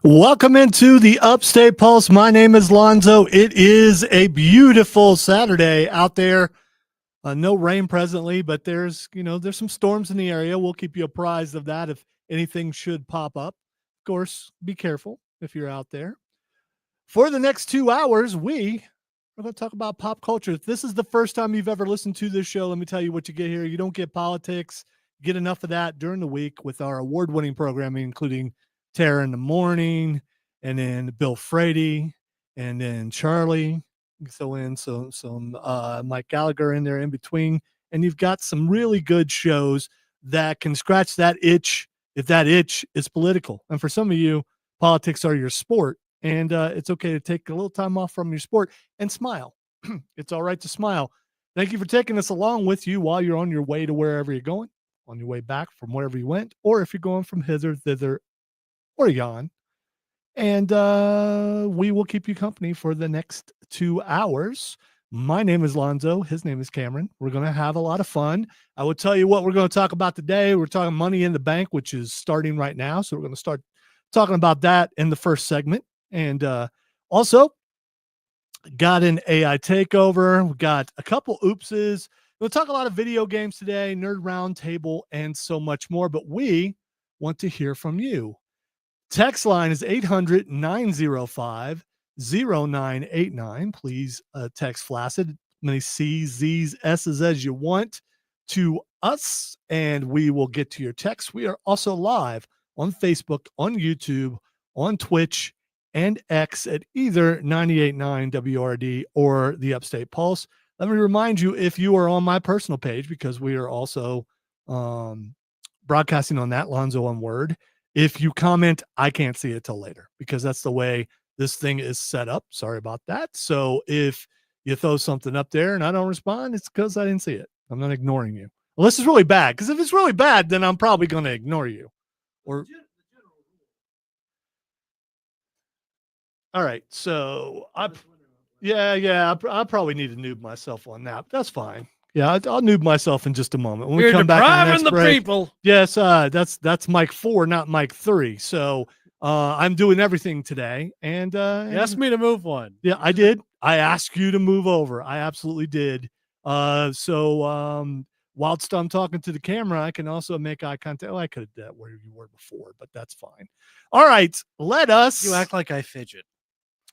Welcome into the Upstate Pulse. My name is Lonzo. It is a beautiful Saturday out there. No rain presently, but there's some storms in the area. We'll keep you apprised of that if anything should pop up. Of course, be careful if you're out there. For the next 2 hours, we are going to talk about pop culture. If this is the first time you've ever listened to this show, let me tell you what you get here. You don't get politics. Get enough of that during the week with our award-winning programming, including Tara in the Morning, and then Bill Frady, and then Charlie. Throw in some Mike Gallagher in there in between, and you've got some really good shows that can scratch that itch if that itch is political. And for some of you, politics are your sport, and it's okay to take a little time off from your sport and smile. It's all right to smile. Thank you for taking us along with you while you're on your way to wherever you're going, on your way back from wherever you went, or if you're going from hither, thither, or yon. And we will keep you company for the next 2 hours. My name is Lonzo. His name is Cameron. We're going to have a lot of fun. I will tell you what we're going to talk about today. We're talking Money in the Bank, which is starting right now. So we're going to start talking about that in the first segment. And also got an AI takeover. We got a couple oopses. We'll talk a lot of video games today, Nerd Roundtable, and so much more. But we want to hear from you. Text line is 800-905-0989. Please text flaccid, many C's, Z's, S's as you want to us, and we will get to your text. We are also live on Facebook, on YouTube, on Twitch, and X at either 98.9 WRD or the Upstate Pulse. Let me remind you, if you are on my personal page, because we are also broadcasting on that, Lonzo on Word. If you comment, I can't see it till later because that's the way this thing is set up. Sorry about that. So if you throw something up there and I don't respond, it's because I didn't see it. I'm not ignoring you. Unless it's really bad. Because if it's really bad, then I'm probably going to ignore you. Or all right. So I probably need to noob myself on that. That's fine. Yeah, I'll noob myself in just a moment. When You're we come back the break, people. Yes, that's Mike 4, not Mike 3. So I'm doing everything today. And you asked me to move one. Yeah, I did. I asked you to move over. I absolutely did. So whilst I'm talking to the camera, I can also make eye contact. Oh, I could have done that where you were before, but that's fine. All right, let us. You act like I fidget.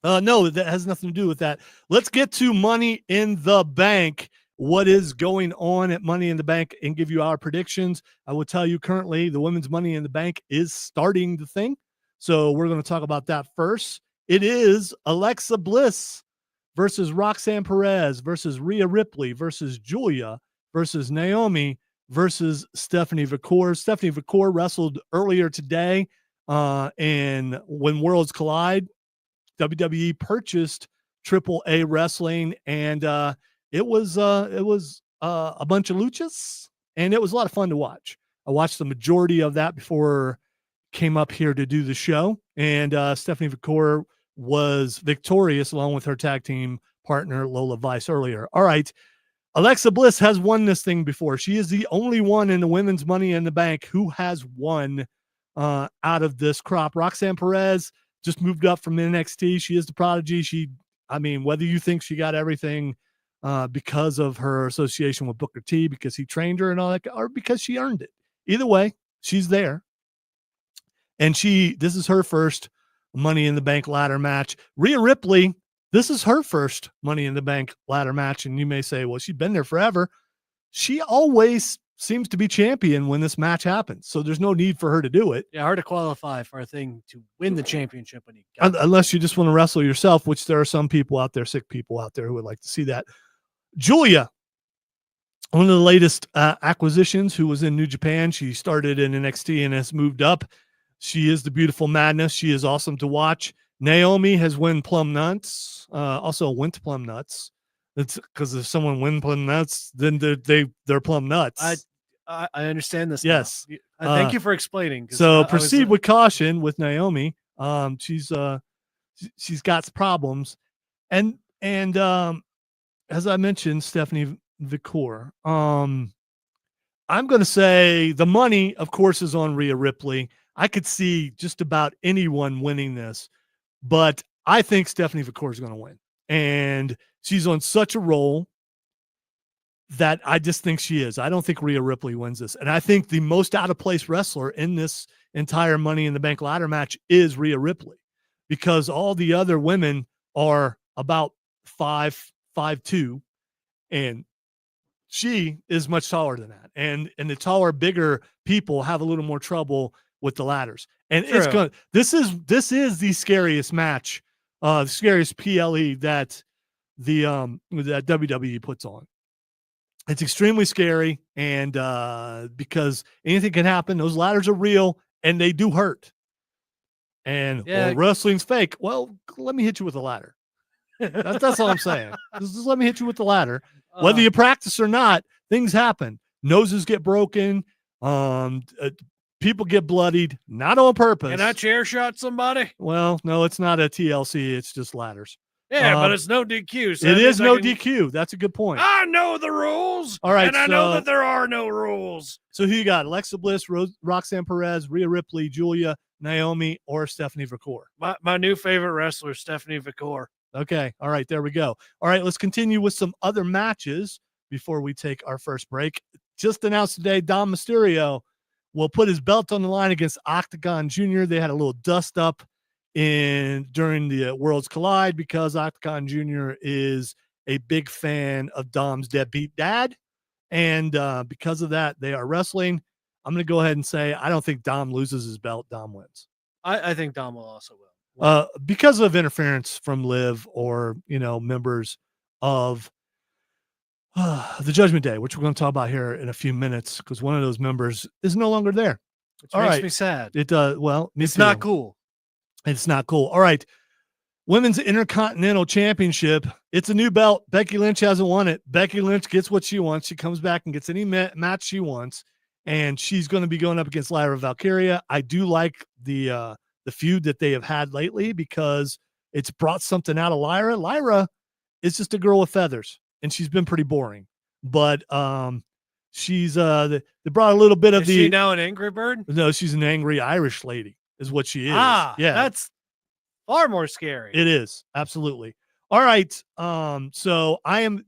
No, that has nothing to do with that. Let's get to Money in the Bank. What is going on at Money in the Bank and give you our predictions. I will tell you currently the women's Money in the Bank is starting the thing. So we're going to talk about that first. It is Alexa Bliss versus Roxanne Perez versus Rhea Ripley versus Julia versus Naomi versus Stephanie Vacour. Stephanie Vacour wrestled earlier today and when Worlds Collide, WWE purchased AAA Wrestling, and it was a bunch of luchas, and it was a lot of fun to watch. I watched the majority of that before I came up here to do the show, and Stephanie Vacour was victorious along with her tag team partner Lola Vice earlier. All right, Alexa Bliss has won this thing before. She is the only one in the women's Money in the Bank who has won out of this crop. Roxanne Perez just moved up from NXT. She is the prodigy. Whether you think she this everything because of her association with Booker T, because he trained her and all that, or because she earned it. Either way, she's there. And this is her first Money in the Bank ladder match. Rhea Ripley, this is her first Money in the Bank ladder match. And you may say, well, she's been there forever. She always seems to be champion when this match happens. So there's no need for her to do it. Yeah, hard to qualify for a thing to win the championship. Unless you just want to wrestle yourself, which there are some people out there, sick people out there who would like to see that. Julia, one of the latest acquisitions, who was in New Japan. She started in NXT and has moved up. She is the beautiful madness. She is awesome to watch. Naomi has won Plum Nuts, also went to Plum Nuts. It's because if someone wins Plum Nuts, then they're Plum Nuts. I understand this. Yes. Thank you for explaining. So proceed with caution with Naomi. She's got problems, and as I mentioned, Stephanie Vicor. I'm going to say the money, of course, is on Rhea Ripley. I could see just about anyone winning this, but I think Stephanie Vicor is going to win. And she's on such a roll that I just think she is. I don't think Rhea Ripley wins this. And I think the most out of place wrestler in this entire Money in the Bank ladder match is Rhea Ripley, because all the other women are about 5'2", and she is much taller than that. And the taller, bigger people have a little more trouble with the ladders. And True. it's going this is the scariest match, the scariest PLE that that WWE puts on. It's extremely scary, and because anything can happen. Those ladders are real and they do hurt. And well, wrestling's fake. Well, let me hit you with a ladder. That's all I'm saying. Just let me hit you with the ladder. Whether you practice or not, things happen. Noses get broken. People get bloodied, not on purpose. Can I chair shot somebody? Well, no, it's not a TLC. It's just ladders. Yeah, but it's no DQ. So it is no DQ. That's a good point. I know the rules. All right. And I know that there are no rules. So who you got? Alexa Bliss, Roxanne Perez, Rhea Ripley, Julia, Naomi, or Stephanie Vicor? My new favorite wrestler, Stephanie Vicor. Okay. All right. There we go. All right. Let's continue with some other matches before we take our first break. Just announced today, Dom Mysterio will put his belt on the line against Octagon Jr. They had a little dust up during the Worlds Collide because Octagon Jr. is a big fan of Dom's deadbeat dad. And because of that, they are wrestling. I'm going to go ahead and say I don't think Dom loses his belt. Dom wins. I think Dom will also win. Because of interference from Liv or, members of the Judgment Day, which we're going to talk about here in a few minutes, because one of those members is no longer there. Which makes me sad. It does. Well, it's not cool. It's not cool. All right. Women's Intercontinental Championship. It's a new belt. Becky Lynch hasn't won it. Becky Lynch gets what she wants. She comes back and gets any match she wants, and she's going to be going up against Lyra Valkyria. I do like the feud that they have had lately because it's brought something out of Lyra. Lyra is just a girl with feathers, and she's been pretty boring. But she's they brought a little bit of is she now an angry bird? No, she's an angry Irish lady, is what she is. Yeah, that's far more scary. It is, absolutely. All right. So I'm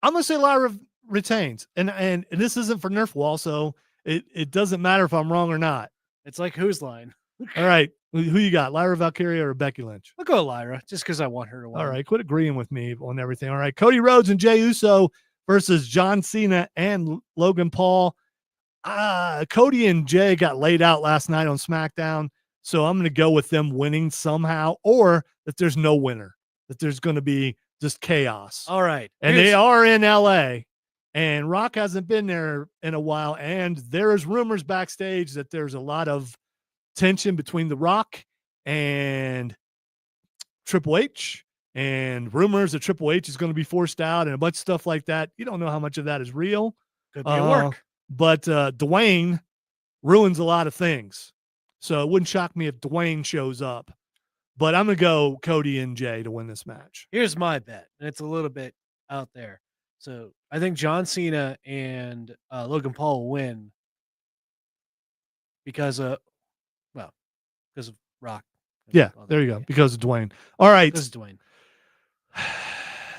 gonna say Lyra retains, and this isn't for Nerf Wall, so it doesn't matter if I'm wrong or not. It's like whose line? All right. Who you got? Lyra Valkyria or Becky Lynch? I'll go Lyra, just because I want her to win. All right. Quit agreeing with me on everything. All right. Cody Rhodes and Jey Uso versus John Cena and Logan Paul. Cody and Jay got laid out last night on SmackDown, so I'm going to go with them winning somehow, or that there's no winner, that there's going to be just chaos. All right. And they are in LA, and Rock hasn't been there in a while, and there's rumors backstage that there's a lot of tension between The Rock and Triple H, and rumors that Triple H is going to be forced out and a bunch of stuff like that. You don't know how much of that is real. Could be work. But Dwayne ruins a lot of things. So it wouldn't shock me if Dwayne shows up. But I'm going to go Cody and Jay to win this match. Here's my bet, and it's a little bit out there. So I think John Cena and Logan Paul will win because of Rock. Yeah, there you go. Because of Dwayne. All right. Because of Dwayne.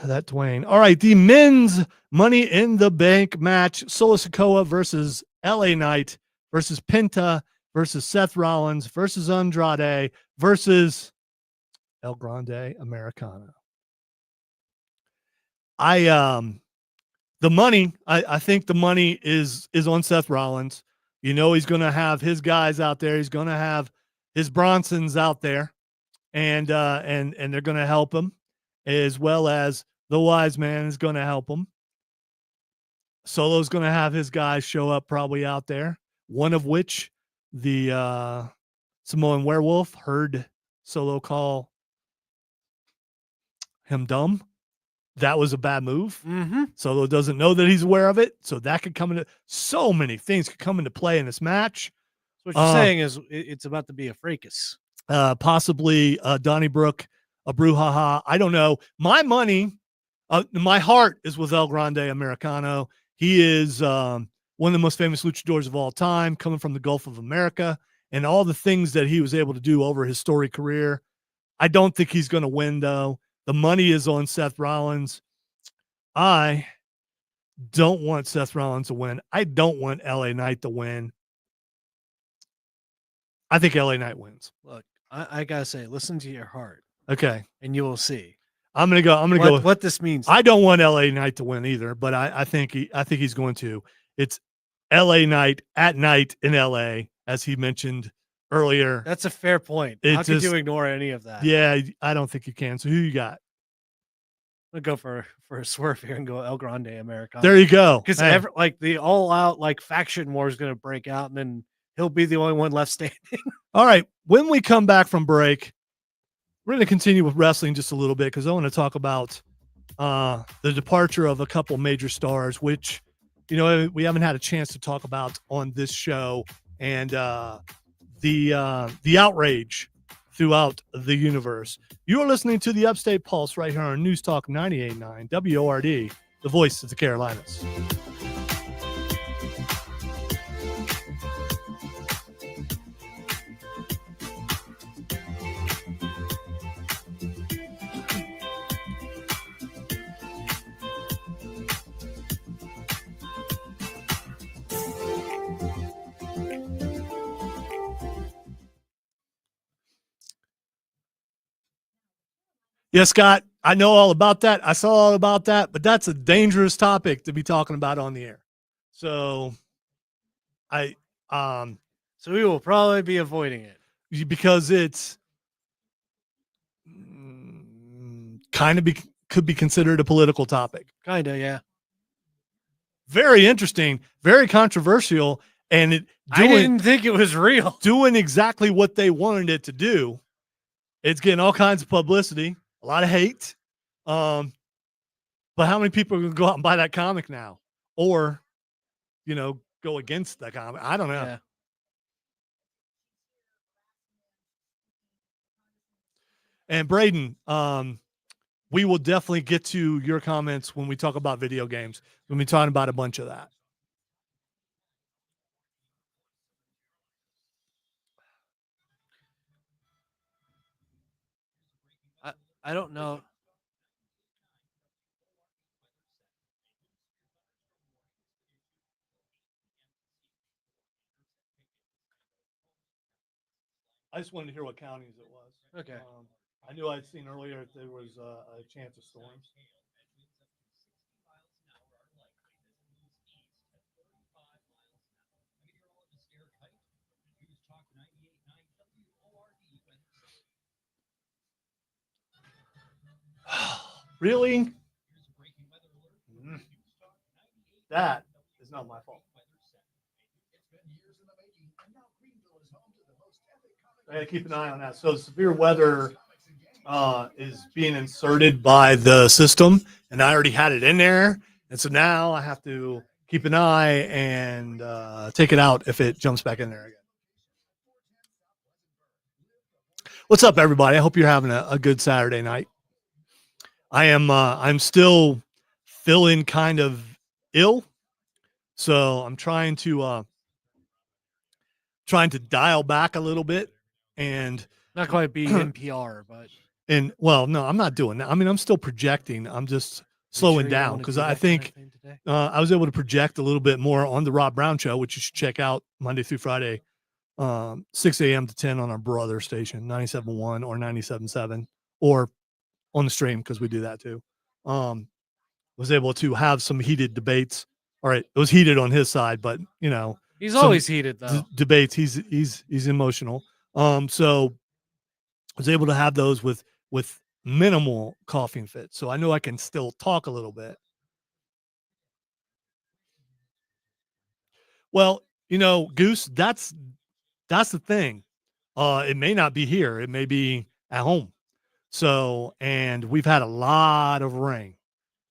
That Dwayne. All right. The men's Money in the Bank match. Solo Sikoa versus LA Knight versus Penta versus Seth Rollins versus Andrade versus El Grande Americano. The money, I think the money is on Seth Rollins. He's going to have his guys out there. He's going to have his Bronsons out there, and they're going to help him, as well as the Wise Man is going to help him. Solo's going to have his guys show up probably out there, one of which the Samoan Werewolf heard Solo call him dumb. That was a bad move. Mm-hmm. Solo doesn't know that he's aware of it. So that could come into so many things could come into play in this match. So what you're saying is it's about to be a fracas. Possibly Donnybrook a brouhaha. I don't know. My money, my heart is with El Grande Americano. He is one of the most famous luchadors of all time, coming from the Gulf of America, and all the things that he was able to do over his storied career. I don't think he's going to win, though. The money is on Seth Rollins. I don't want Seth Rollins to win. I don't want LA Knight to win. I think LA Knight wins. Look, I gotta say, listen to your heart. Okay. And you will see. I'm gonna go. What this means. I don't want LA Knight to win either, but I think he's going to. It's LA Knight at night in LA, as he mentioned earlier. That's a fair point. How could you ignore any of that? Yeah, I don't think you can. So who you got? I'm gonna go for a swerve here and go El Grande Americano. There you go. Because the all out faction war is gonna break out, and then he'll be the only one left standing. All right. When we come back from break, we're going to continue with wrestling just a little bit because I want to talk about the departure of a couple major stars, which, we haven't had a chance to talk about on this show, and the outrage throughout the universe. You are listening to the Upstate Pulse right here on News Talk 98.9 WORD, the voice of the Carolinas. Yeah, Scott, I know all about that. I saw all about that, but that's a dangerous topic to be talking about on the air. So so we will probably be avoiding it because it's could be considered a political topic. Kind of, yeah. Very interesting, very controversial, and I didn't think it was real. Doing exactly what they wanted it to do. It's getting all kinds of publicity. A lot of hate. But how many people are going to go out and buy that comic now? Or, go against that comic? I don't know. Yeah. And Braden, we will definitely get to your comments when we talk about video games. We'll be talking about a bunch of that. I don't know. I just wanted to hear what counties it was. Okay. I knew I'd seen earlier there was a chance of storms. Really? That is not my fault. I got to keep an eye on that. So severe weather is being inserted by the system, and I already had it in there. And so now I have to keep an eye and take it out if it jumps back in there again. What's up, everybody? I hope you're having a good Saturday night. I'm still feeling kind of ill, so I'm trying to dial back a little bit and not quite be NPR, but no, I'm not doing that. I mean, I'm still projecting. I'm just slowing down because I think I was able to project a little bit more on the Rob Brown Show, which you should check out Monday through Friday, 6 a.m. to 10 on our brother station, 97.1 or 97.7, or on the stream because we do that too. Was able to have some heated debates. All right, it was heated on his side, but he's always heated though. Debates. He's emotional. So I was able to have those with minimal coughing fits, so I know I can still talk a little bit. Well, Goose, that's the thing. It may not be here. It may be at home. So, and we've had a lot of rain,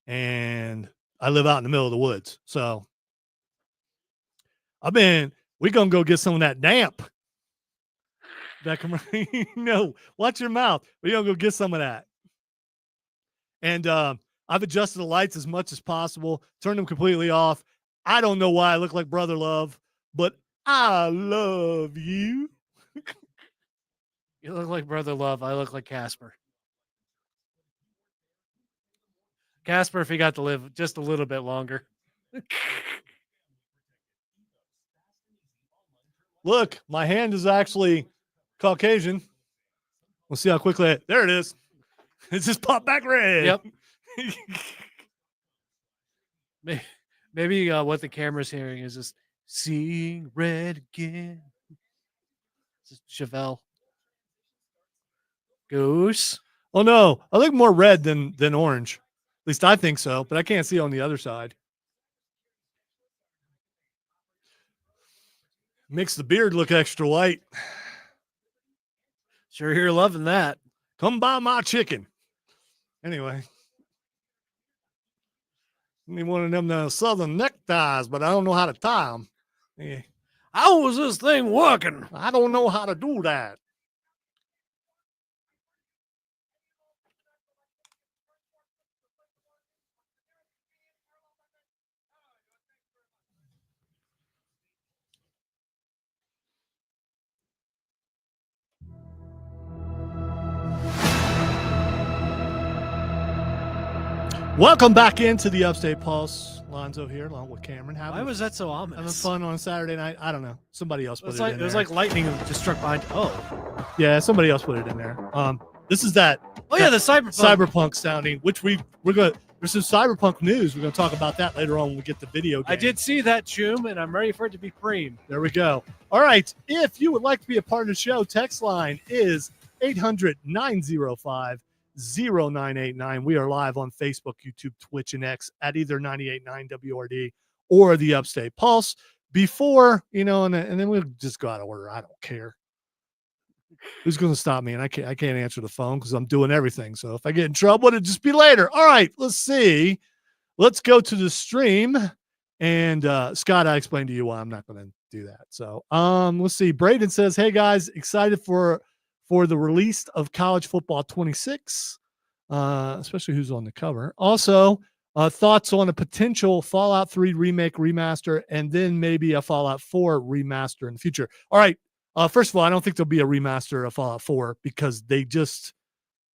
and I live out in the middle of the woods. So we're going to go get some of that damp. Beckham. No, watch your mouth. We're going to go get some of that. And I've adjusted the lights as much as possible, turned them completely off. I don't know why I look like Brother Love, but I love you. You look like Brother Love. I look like Casper. Casper, if he got to live just a little bit longer. Look, my hand is actually Caucasian. We'll see how quickly. There it is. It's just popped back red. Yep. Maybe what the camera's hearing is just seeing red again. It's Chevelle. Goose. Oh no, I look more red than orange. At least I think so, but I can't see on the other side. Makes the beard look extra white. Sure, you're loving that. Come buy my chicken. Anyway. I need one of them southern neckties, but I don't know how to tie them. Yeah. How was this thing working? I don't know how to do that. Welcome back into the Upstate Pulse. Lonzo here, along with Cameron. Why was that so ominous? Having fun on a Saturday night. I don't know. Somebody else put it in there. It was like lightning just struck behind. Oh, yeah, somebody else put it in there. This is that. Oh yeah, the cyberpunk sounding, which we're gonna. There's some cyberpunk news. We're gonna talk about that later on when we get the video game. I did see that, Choom, and I'm ready for it to be preem. There we go. All right. If you would like to be a part of the show, text line is 800-905-0989. We are live on Facebook, YouTube, Twitch, and X at either 98.9 WRD or the Upstate Pulse. Before, and then we'll just go out of order. I don't care. Who's going to stop me? And I can't answer the phone because I'm doing everything. So if I get in trouble, it'll just be later. All right, let's see. Let's go to the stream. And Scott, I explained to you why I'm not going to do that. So let's see. Braden says, "Hey guys, excited for the release of College Football 26, especially who's on the cover. Also, thoughts on a potential Fallout 3 remake, remaster, and then maybe a Fallout 4 remaster in the future." All right. First of all, I don't think there'll be a remaster of Fallout 4 because they just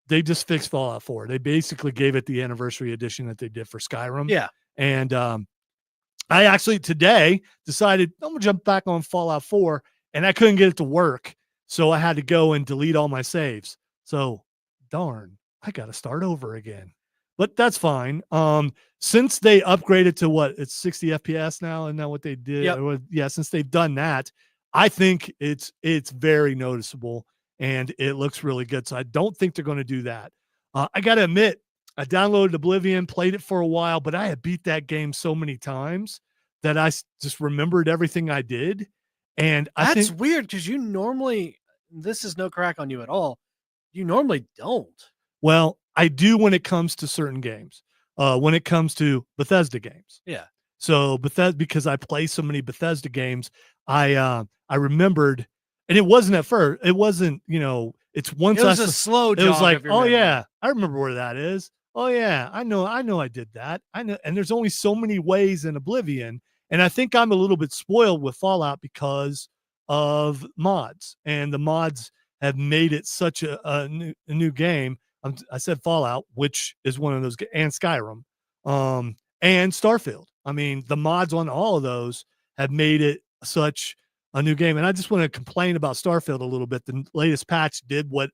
fixed Fallout 4. They basically gave it the anniversary edition that they did for Skyrim. Yeah. And I actually today decided I'm going to jump back on Fallout 4, and I couldn't get it to work. So I had to go and delete all my saves. So darn, I got to start over again. But that's fine. Since they upgraded to it's 60 FPS now, and now what they did. Yep. Yeah, since they've done that, I think it's very noticeable and it looks really good. So I don't think they're going to do that. I got to admit, I downloaded Oblivion, played it for a while, but I had beat that game so many times that I just remembered everything I did. And that's weird because you normally, this is no crack on you at all. You normally don't. Well, I do when it comes to certain games. When it comes to Bethesda games. Yeah. So Bethesda, because I play so many Bethesda games, I remembered, and it wasn't at first. It wasn't, it's once it was a slow jog. It was like, oh yeah, I remember where that is. Oh yeah, I know I did that. I know, and there's only so many ways in Oblivion, and I think I'm a little bit spoiled with Fallout because of mods, and the mods have made it such a new game. I said Fallout, which is one of those, and Skyrim, and Starfield. I mean, the mods on all of those have made it such a new game. And I just want to complain about Starfield a little bit. The latest patch did what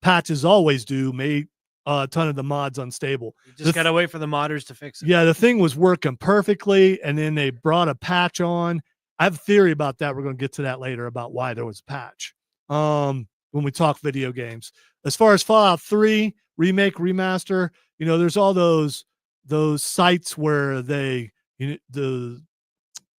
patches always do, made a ton of the mods unstable. You just got to wait for the modders to fix it. Yeah, the thing was working perfectly, and then they brought a patch on. I have a theory about that. We're going to get to that later about why there was a patch when we talk video games. As far as Fallout 3, remake, remaster, there's all those sites where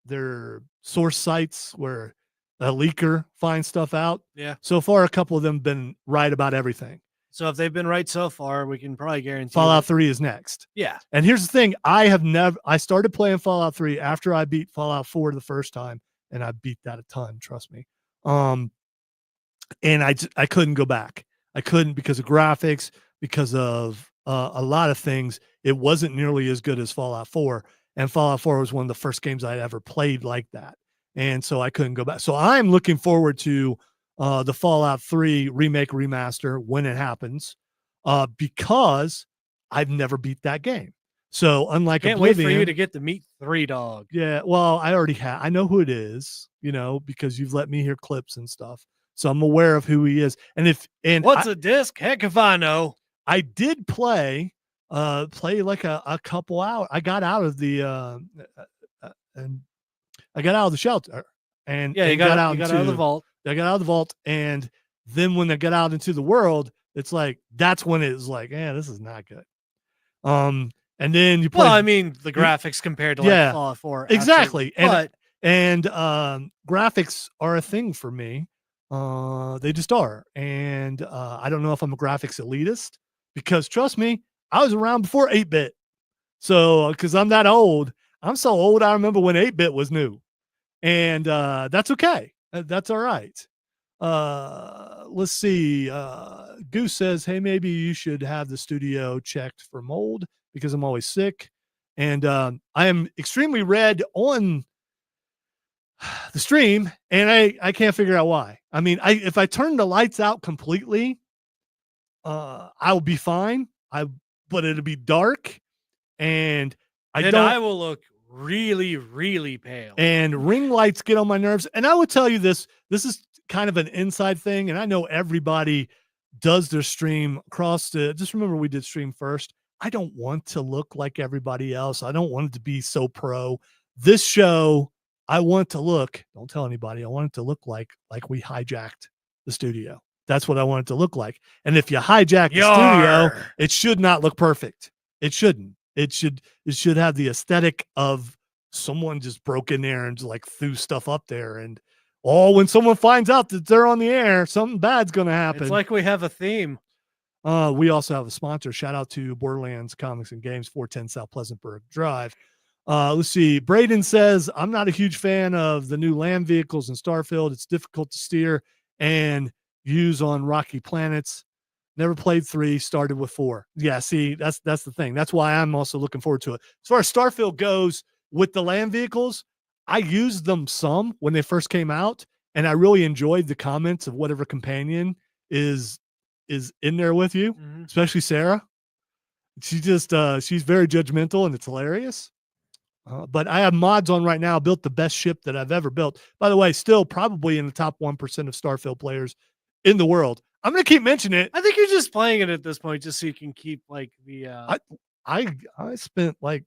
their source sites where a leaker finds stuff out. Yeah. So far, a couple of them have been right about everything. So if they've been right so far, we can probably guarantee Fallout 3 is next. Yeah. And here's the thing. I started playing Fallout 3 after I beat Fallout 4 the first time, and I beat that a ton, trust me. and I couldn't go back. I couldn't because of graphics, because of a lot of things. It wasn't nearly as good as Fallout 4, and Fallout 4 was one of the first games I'd ever played like that, and so I couldn't go back. So I'm looking forward to the Fallout 3 remake remaster when it happens, because I've never beat that game. So unlike Can't wait Oblivion, for you to get to meet Three Dog. yeah, well, I already have. I know who it is, because you've let me hear clips and stuff. So I'm aware of who he is. And What's a disc? Heck if I know. I did play like a couple hours. I got out of the and I got out of the shelter and Yeah, you got out of the vault. I got out of the vault, and then when I got out into the world, it's like that's when it was like, yeah, this is not good. And then you play. Well, I mean, the graphics compared to like Fallout 4. Exactly. And Graphics are a thing for me. They just are. And I don't know if I'm a graphics elitist, because trust me, I was around before 8-bit. So, because I'm that old, I'm so old, I remember when 8-bit was new. And that's okay. That's all right. Let's see. Goose says, hey, maybe you should have the studio checked for mold because I'm always sick. And I am extremely red on the stream, and I can't figure out why. I mean, if I turn the lights out completely, I'll be fine. But it'll be dark, and I will look really, really pale. And ring lights get on my nerves. And I would tell you this is kind of an inside thing, and I know everybody does their stream just remember we did stream first. I don't want to look like everybody else. I don't want it to be so pro. This show, I want to look, don't tell anybody, I want it to look like we hijacked the studio. That's what I want it to look like. And if you hijack the studio, it should not look perfect. It shouldn't. It should have the aesthetic of someone just broke in there and just like threw stuff up there. And when someone finds out that they're on the air, something bad's going to happen. It's like we have a theme. We also have a sponsor. Shout out to Borderlands Comics and Games, 410 South Pleasantburg Drive. Let's see. Braden says, I'm not a huge fan of the new land vehicles in Starfield. It's difficult to steer and use on rocky planets. Never played 3, started with 4. Yeah, see, that's the thing. That's why I'm also looking forward to it. As far as Starfield goes, with the land vehicles, I used them some when they first came out, and I really enjoyed the comments of whatever companion is in there with you, especially Sarah. She just she's very judgmental, and it's hilarious. But I have mods on right now. Built the best ship that I've ever built. By the way, still probably in the top 1% of Starfield players in the world. I'm going to keep mentioning it. I think you're just playing it at this point just so you can keep like the I spent like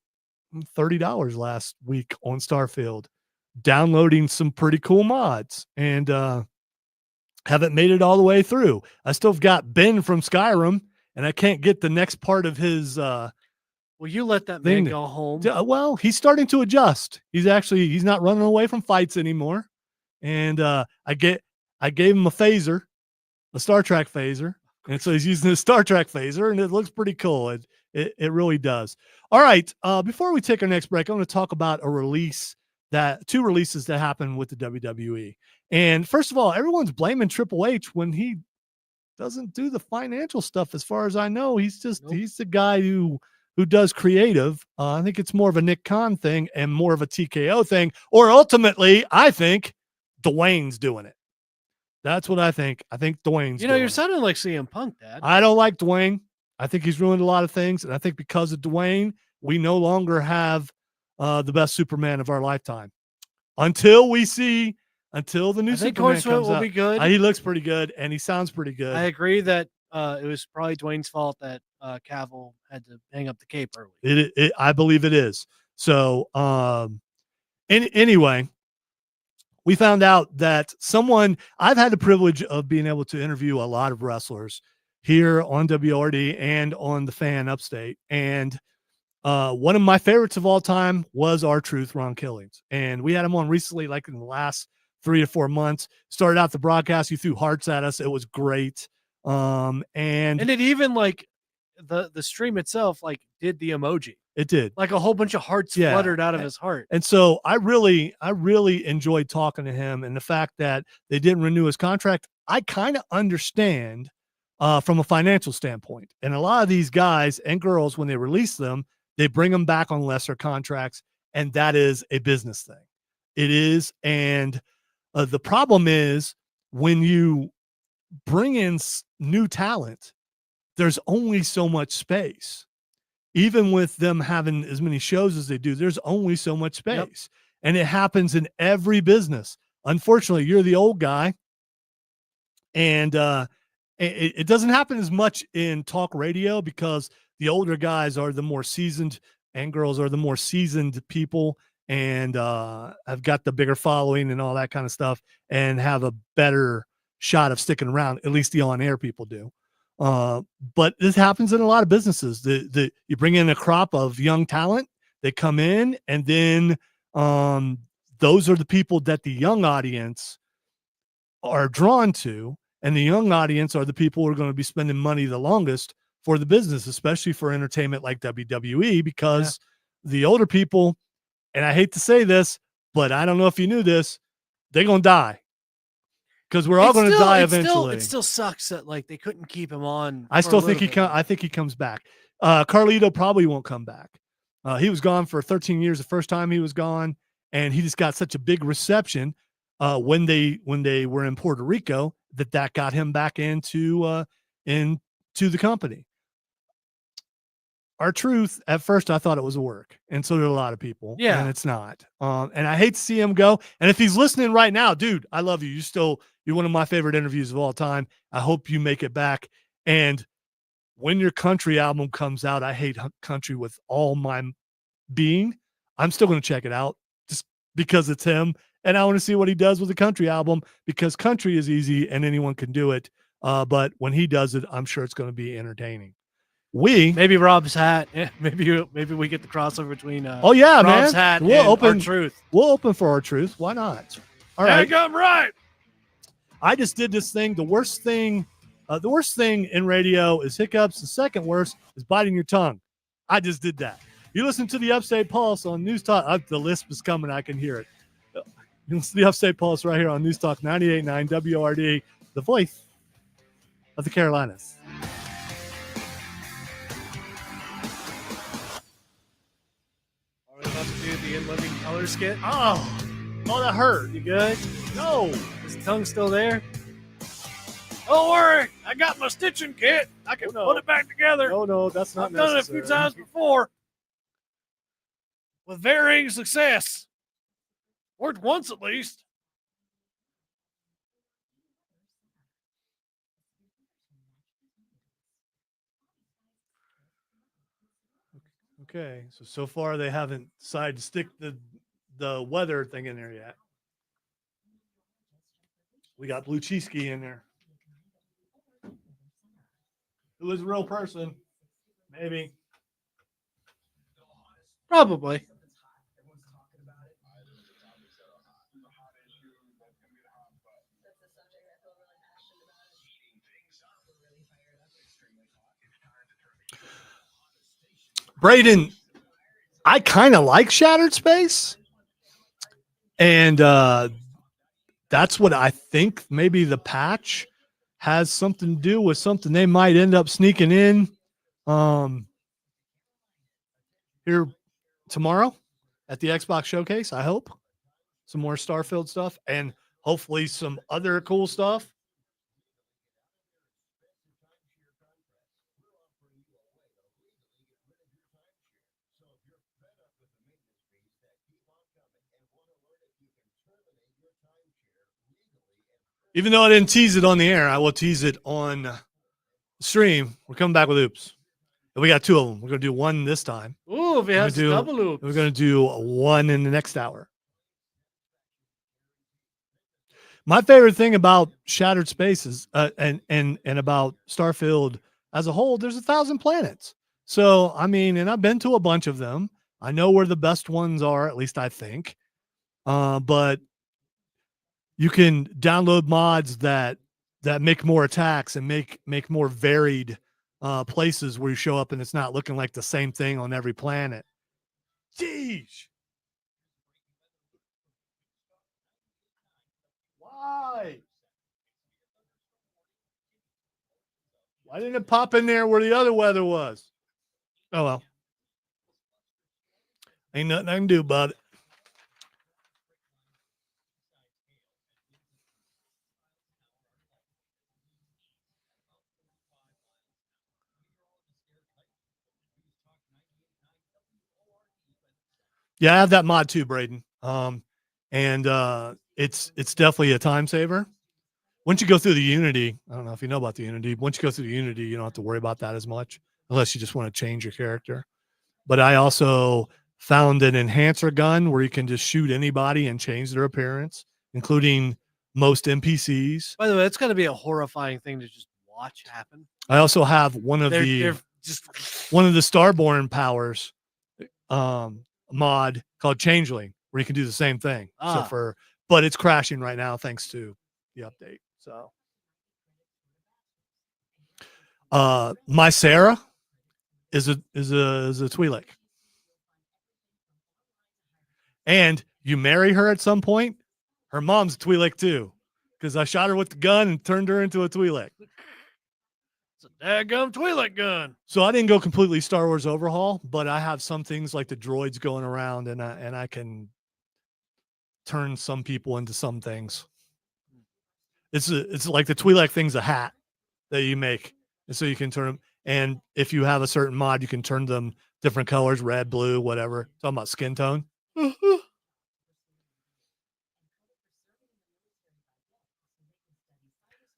$30 last week on Starfield downloading some pretty cool mods, and haven't made it all the way through. I still got Ben from Skyrim, and I can't get the next part of his Will you let that man go home? Well, he's starting to adjust. He's not running away from fights anymore. And I gave him a phaser, a Star Trek phaser. And so he's using his Star Trek phaser, and it looks pretty cool. It really does. All right. Before we take our next break, I want to talk about two releases that happened with the WWE. And first of all, everyone's blaming Triple H when he doesn't do the financial stuff. As far as I know, he's the guy who does creative. I think it's more of a Nick Khan thing and more of a TKO thing, or ultimately, I think Dwayne's doing it. That's what I think. I think Dwayne's doing you're sounding like CM Punk, Dad. I don't like Dwayne. I think he's ruined a lot of things. And I think because of Dwayne, we no longer have the best Superman of our lifetime. Until the new Superman comes will out. Be good. He looks pretty good, and he sounds pretty good. I agree that it was probably Dwayne's fault that Cavill had to hang up the cape early. I believe it is. So, anyway, we found out that I've had the privilege of being able to interview a lot of wrestlers here on WRD and on the Fan Upstate. And one of my favorites of all time was R-Truth, Ron Killings. And we had him on recently, like in the last 3 or 4 months. Started out the broadcast, he threw hearts at us. It was great. And it even like the stream itself like did the emoji. It did. Like a whole bunch of hearts fluttered out of his heart. And so I really enjoyed talking to him, and the fact that they didn't renew his contract, I kind of understand from a financial standpoint. And a lot of these guys and girls, when they release them, they bring them back on lesser contracts, and that is a business thing. It is. And the problem is when you bring in new talent, there's only so much space. Even with them having as many shows as they do, there's only so much space. Yep. And it happens in every business. Unfortunately, you're the old guy. And it doesn't happen as much in talk radio because the older guys are the more seasoned and girls are the more seasoned people and have got the bigger following and all that kind of stuff and have a better shot of sticking around. At least the on-air people do. But this happens in a lot of businesses. You bring in a crop of young talent, they come in, and then those are the people that the young audience are drawn to, and the young audience are the people who are going to be spending money the longest for the business, especially for entertainment like WWE, because the older people, and I hate to say this, but I don't know if you knew this, they're going to die. Because we're all going to die eventually. It still sucks that like they couldn't keep him on. I still think I think he comes back. Carlito probably won't come back. He was gone for 13 years the first time he was gone, and he just got such a big reception when they were in Puerto Rico that got him back into the company. R-Truth, at first I thought it was a work, and so did a lot of people. Yeah, and it's not. And I hate to see him go. And if he's listening right now, dude, I love you. You're one of my favorite interviews of all time. I hope you make it back. And when your country album comes out, I hate country with all my being. I'm still going to check it out just because it's him, and I want to see what he does with the country album because country is easy and anyone can do it. But when he does it, I'm sure it's going to be entertaining. Maybe Rob's hat. Yeah, maybe we get the crossover between Rob's hat and R-Truth. We'll open for R-Truth. Why not? All right. I'm right. I just did this thing. The worst thing in radio is hiccups. The second worst is biting your tongue. I just did that. You listen to the Upstate Pulse on News Talk. The lisp is coming. I can hear it. You listen to the Upstate Pulse right here on News Talk 98.9 WRD, the voice of the Carolinas. About to do the In Living Color skit. Oh, that hurt. You good? No. Is the tongue still there? Don't worry. I got my stitching kit. I can put it back together. No, that's not necessary. I've done it a few times before with varying success. Worked once at least. Okay, so far they haven't decided to stick the weather thing in there yet. We got Blue Cheesky in there. Who is a real person? Maybe. Probably. Braden, I kind of like Shattered Space. And that's what I think maybe the patch has something to do with something they might end up sneaking in here tomorrow at the Xbox Showcase, I hope. Some more Starfield stuff and hopefully some other cool stuff. Even though I didn't tease it on the air, I will tease it on the stream. We're coming back with Oops. And we got two of them. We're going to do one this time. Ooh, if it has double Oops. We're going to do one in the next hour. My favorite thing about Shattered Spaces and about Starfield as a whole, there's 1,000 planets. So, I mean, and I've been to a bunch of them. I know where the best ones are, at least I think. But you can download mods that make more attacks and make more varied places where you show up and it's not looking like the same thing on every planet. Jeez. Why? Why didn't it pop in there where the other weather was? Oh, well. Ain't nothing I can do about it. Yeah, I have that mod too, Braden. And it's definitely a time saver. Once you go through the Unity, I don't know if you know about the Unity. Once you go through the Unity, you don't have to worry about that as much, unless you just want to change your character. But I also found an enhancer gun where you can just shoot anybody and change their appearance, including most NPCs. By the way, it's going to be a horrifying thing to just watch happen. I also have one of They're the just Starborn powers mod called Changeling, where you can do the same thing. But it's crashing right now thanks to the update. So my Sarah is a Twi'lek. And you marry her at some point, her mom's a Twi'lek too. Because I shot her with the gun and turned her into a Twi'lek. It's a daggum Twi'lek gun. So I didn't go completely Star Wars overhaul, but I have some things like the droids going around, and I can turn some people into some things. It's like the Twi'lek thing's a hat that you make, and so you can turn them. And if you have a certain mod, you can turn them different colors, red, blue, whatever. Talking about skin tone. It's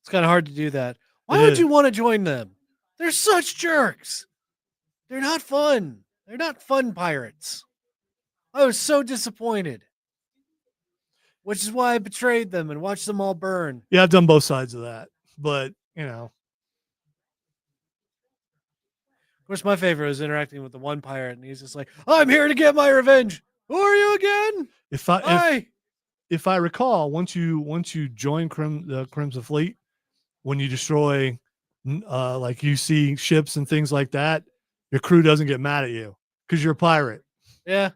kind of hard to do that. Why would you want to join them? They're such jerks. They're not fun. They're not fun pirates. I was so disappointed. Which is why I betrayed them and watched them all burn. Yeah, I've done both sides of that. But, you know. Of course, my favorite was interacting with the one pirate, and he's just like, I'm here to get my revenge. Who are you again? If I recall, once you join the Crimson Fleet, when you destroy, like you see ships and things like that, your crew doesn't get mad at you because you're a pirate. Yeah.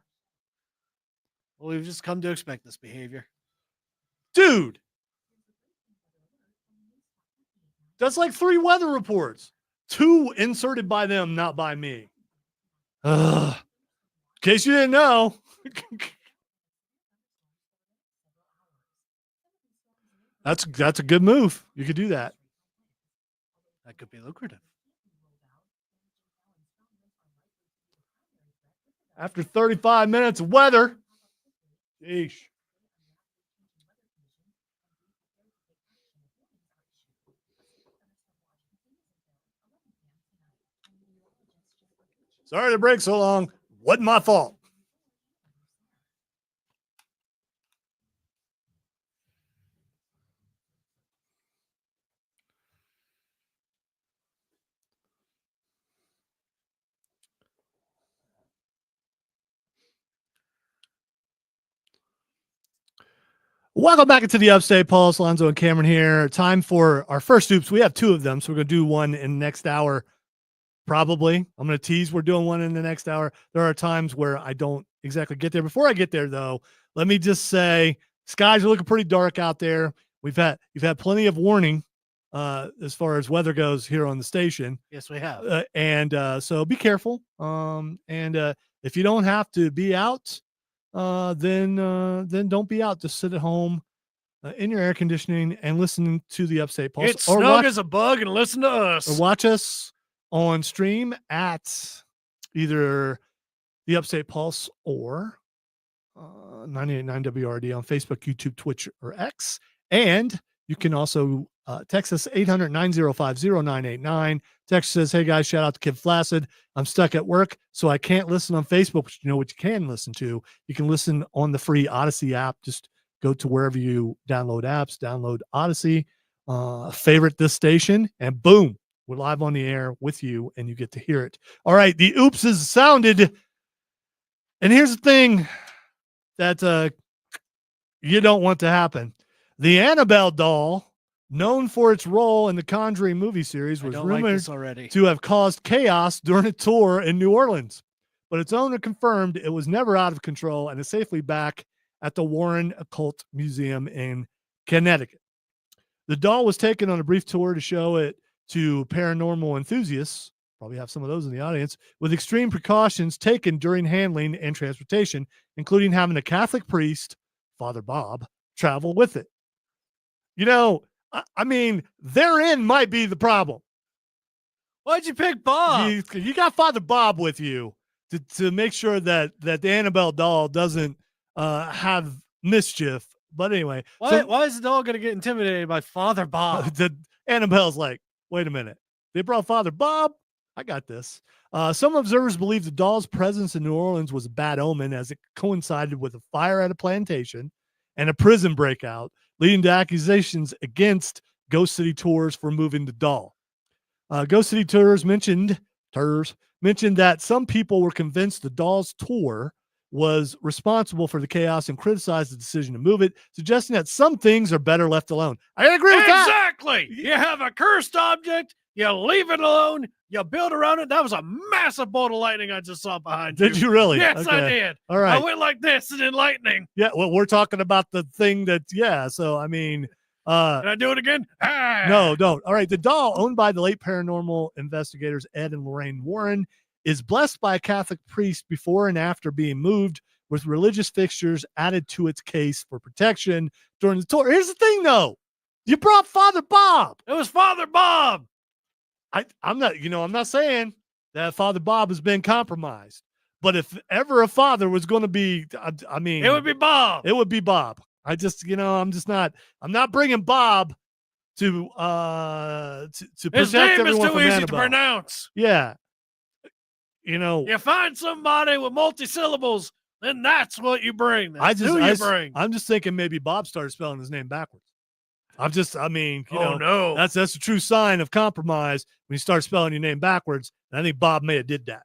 Well, we've just come to expect this behavior. Dude, that's like 3 weather reports. 2 inserted by them, not by me. In case you didn't know. That's a good move. You could do that. That could be lucrative. After 35 minutes of weather. Sheesh. Sorry to break so long. Wasn't my fault. Welcome back into the Upstate Pulse. Lonzo and Cameron here. Time for our first oops. We have 2 of them, so we're going to do one in the next hour. Probably. I'm going to tease we're doing one in the next hour. There are times where I don't exactly get there. Before I get there, though, let me just say skies are looking pretty dark out there. You've had plenty of warning as far as weather goes here on the station. Yes, we have. So be careful. If you don't have to be out, then don't be out. Just sit at home in your air conditioning and listen to the Upstate Pulse. Get snug as a bug and listen to us. Or watch us on stream at either the Upstate Pulse or 98.9 WRD on Facebook, YouTube, Twitch, or X. And you can also text us 800-905-0989. Text says, hey guys, shout out to Kid Flaccid. I'm stuck at work, so I can't listen on Facebook, but you know what you can listen to? You can listen on the free Odyssey app. Just go to wherever you download apps, download Odyssey, favorite this station, and boom, we're live on the air with you, and you get to hear it. All right, the oops is sounded. And here's the thing that you don't want to happen. The Annabelle doll, known for its role in the Conjuring movie series, was rumored to have caused chaos during a tour in New Orleans. But its owner confirmed it was never out of control and is safely back at the Warren Occult Museum in Connecticut. The doll was taken on a brief tour to show it to paranormal enthusiasts, probably have some of those in the audience, with extreme precautions taken during handling and transportation, including having a Catholic priest, Father Bob, travel with it. You know, I mean, therein might be the problem. Why'd you pick Bob? You got Father Bob with you to make sure that the Annabelle doll doesn't have mischief. But anyway, why is the doll going to get intimidated by Father Bob? Annabelle's like, wait a minute, they brought Father Bob. I got this. Some observers believe the doll's presence in New Orleans was a bad omen, as it coincided with a fire at a plantation and a prison breakout, leading to accusations against Ghost City Tours for moving the doll. Ghost City Tours mentioned that some people were convinced the doll's tour was responsible for the chaos and criticized the decision to move it, suggesting that some things are better left alone. I agree with that. Exactly. You have a cursed object, you leave it alone, you build around it. That was a massive bolt of lightning I just saw behind you. Did you really? Yes, okay. I did. All right. I went like this and then lightning. Yeah, well, we're talking about the thing that, so I mean, can I do it again? No, don't. All right. The doll, owned by the late paranormal investigators Ed and Lorraine Warren, is blessed by a Catholic priest before and after being moved, with religious fixtures added to its case for protection during the tour. Here's the thing, though. You brought Father Bob. It was Father Bob. I'm not saying that Father Bob has been compromised, but if ever a father was going to be, I mean, it would be Bob. It would be Bob. I'm not bringing Bob to protect his name everyone is too from easy Annabelle. to pronounce. Yeah. You find somebody with multi-syllables, then that's what you bring. That's who you bring. I'm just thinking maybe Bob started spelling his name backwards. No. That's a true sign of compromise when you start spelling your name backwards. And I think Bob may have did that.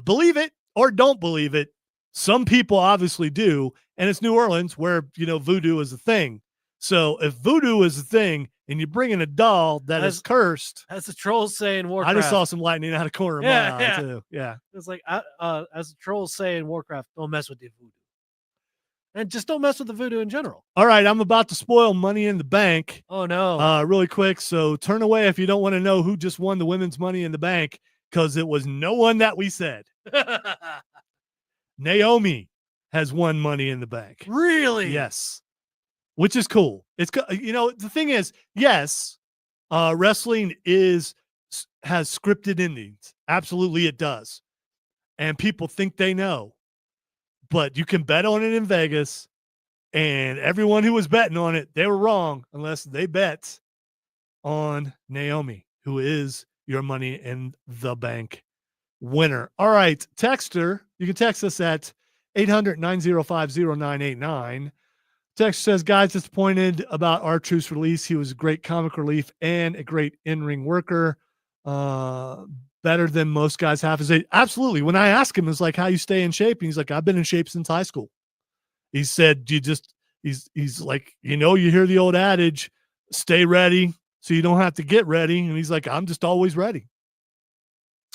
Believe it or don't believe it, some people obviously do, and it's New Orleans where, voodoo is a thing. So if voodoo is a thing and you bring in a doll that is cursed. As the trolls say in Warcraft. I just saw some lightning out of corner of my eye, too. Yeah. It's like, as the trolls say in Warcraft, don't mess with the voodoo. And just don't mess with the voodoo in general. All right, I'm about to spoil Money in the Bank. Oh, no. Really quick, so turn away if you don't want to know who just won the women's Money in the Bank, because it was no one that we said. Naomi has won Money in the Bank. Really? Yes. Which is cool. It's the thing is, yes, wrestling has scripted endings. Absolutely, it does. And people think they know, but you can bet on it in Vegas. And everyone who was betting on it, they were wrong unless they bet on Naomi, who is your Money in the Bank winner. All right, texter, you can text us at 800-905-0989. Text says, guys, disappointed about R-Truth's release. He was a great comic relief and a great in-ring worker. Better than most guys half his age. Absolutely. When I asked him, it's like, how you stay in shape? And he's like, I've been in shape since high school. He said, he's like, you hear the old adage, stay ready so you don't have to get ready. And he's like, I'm just always ready.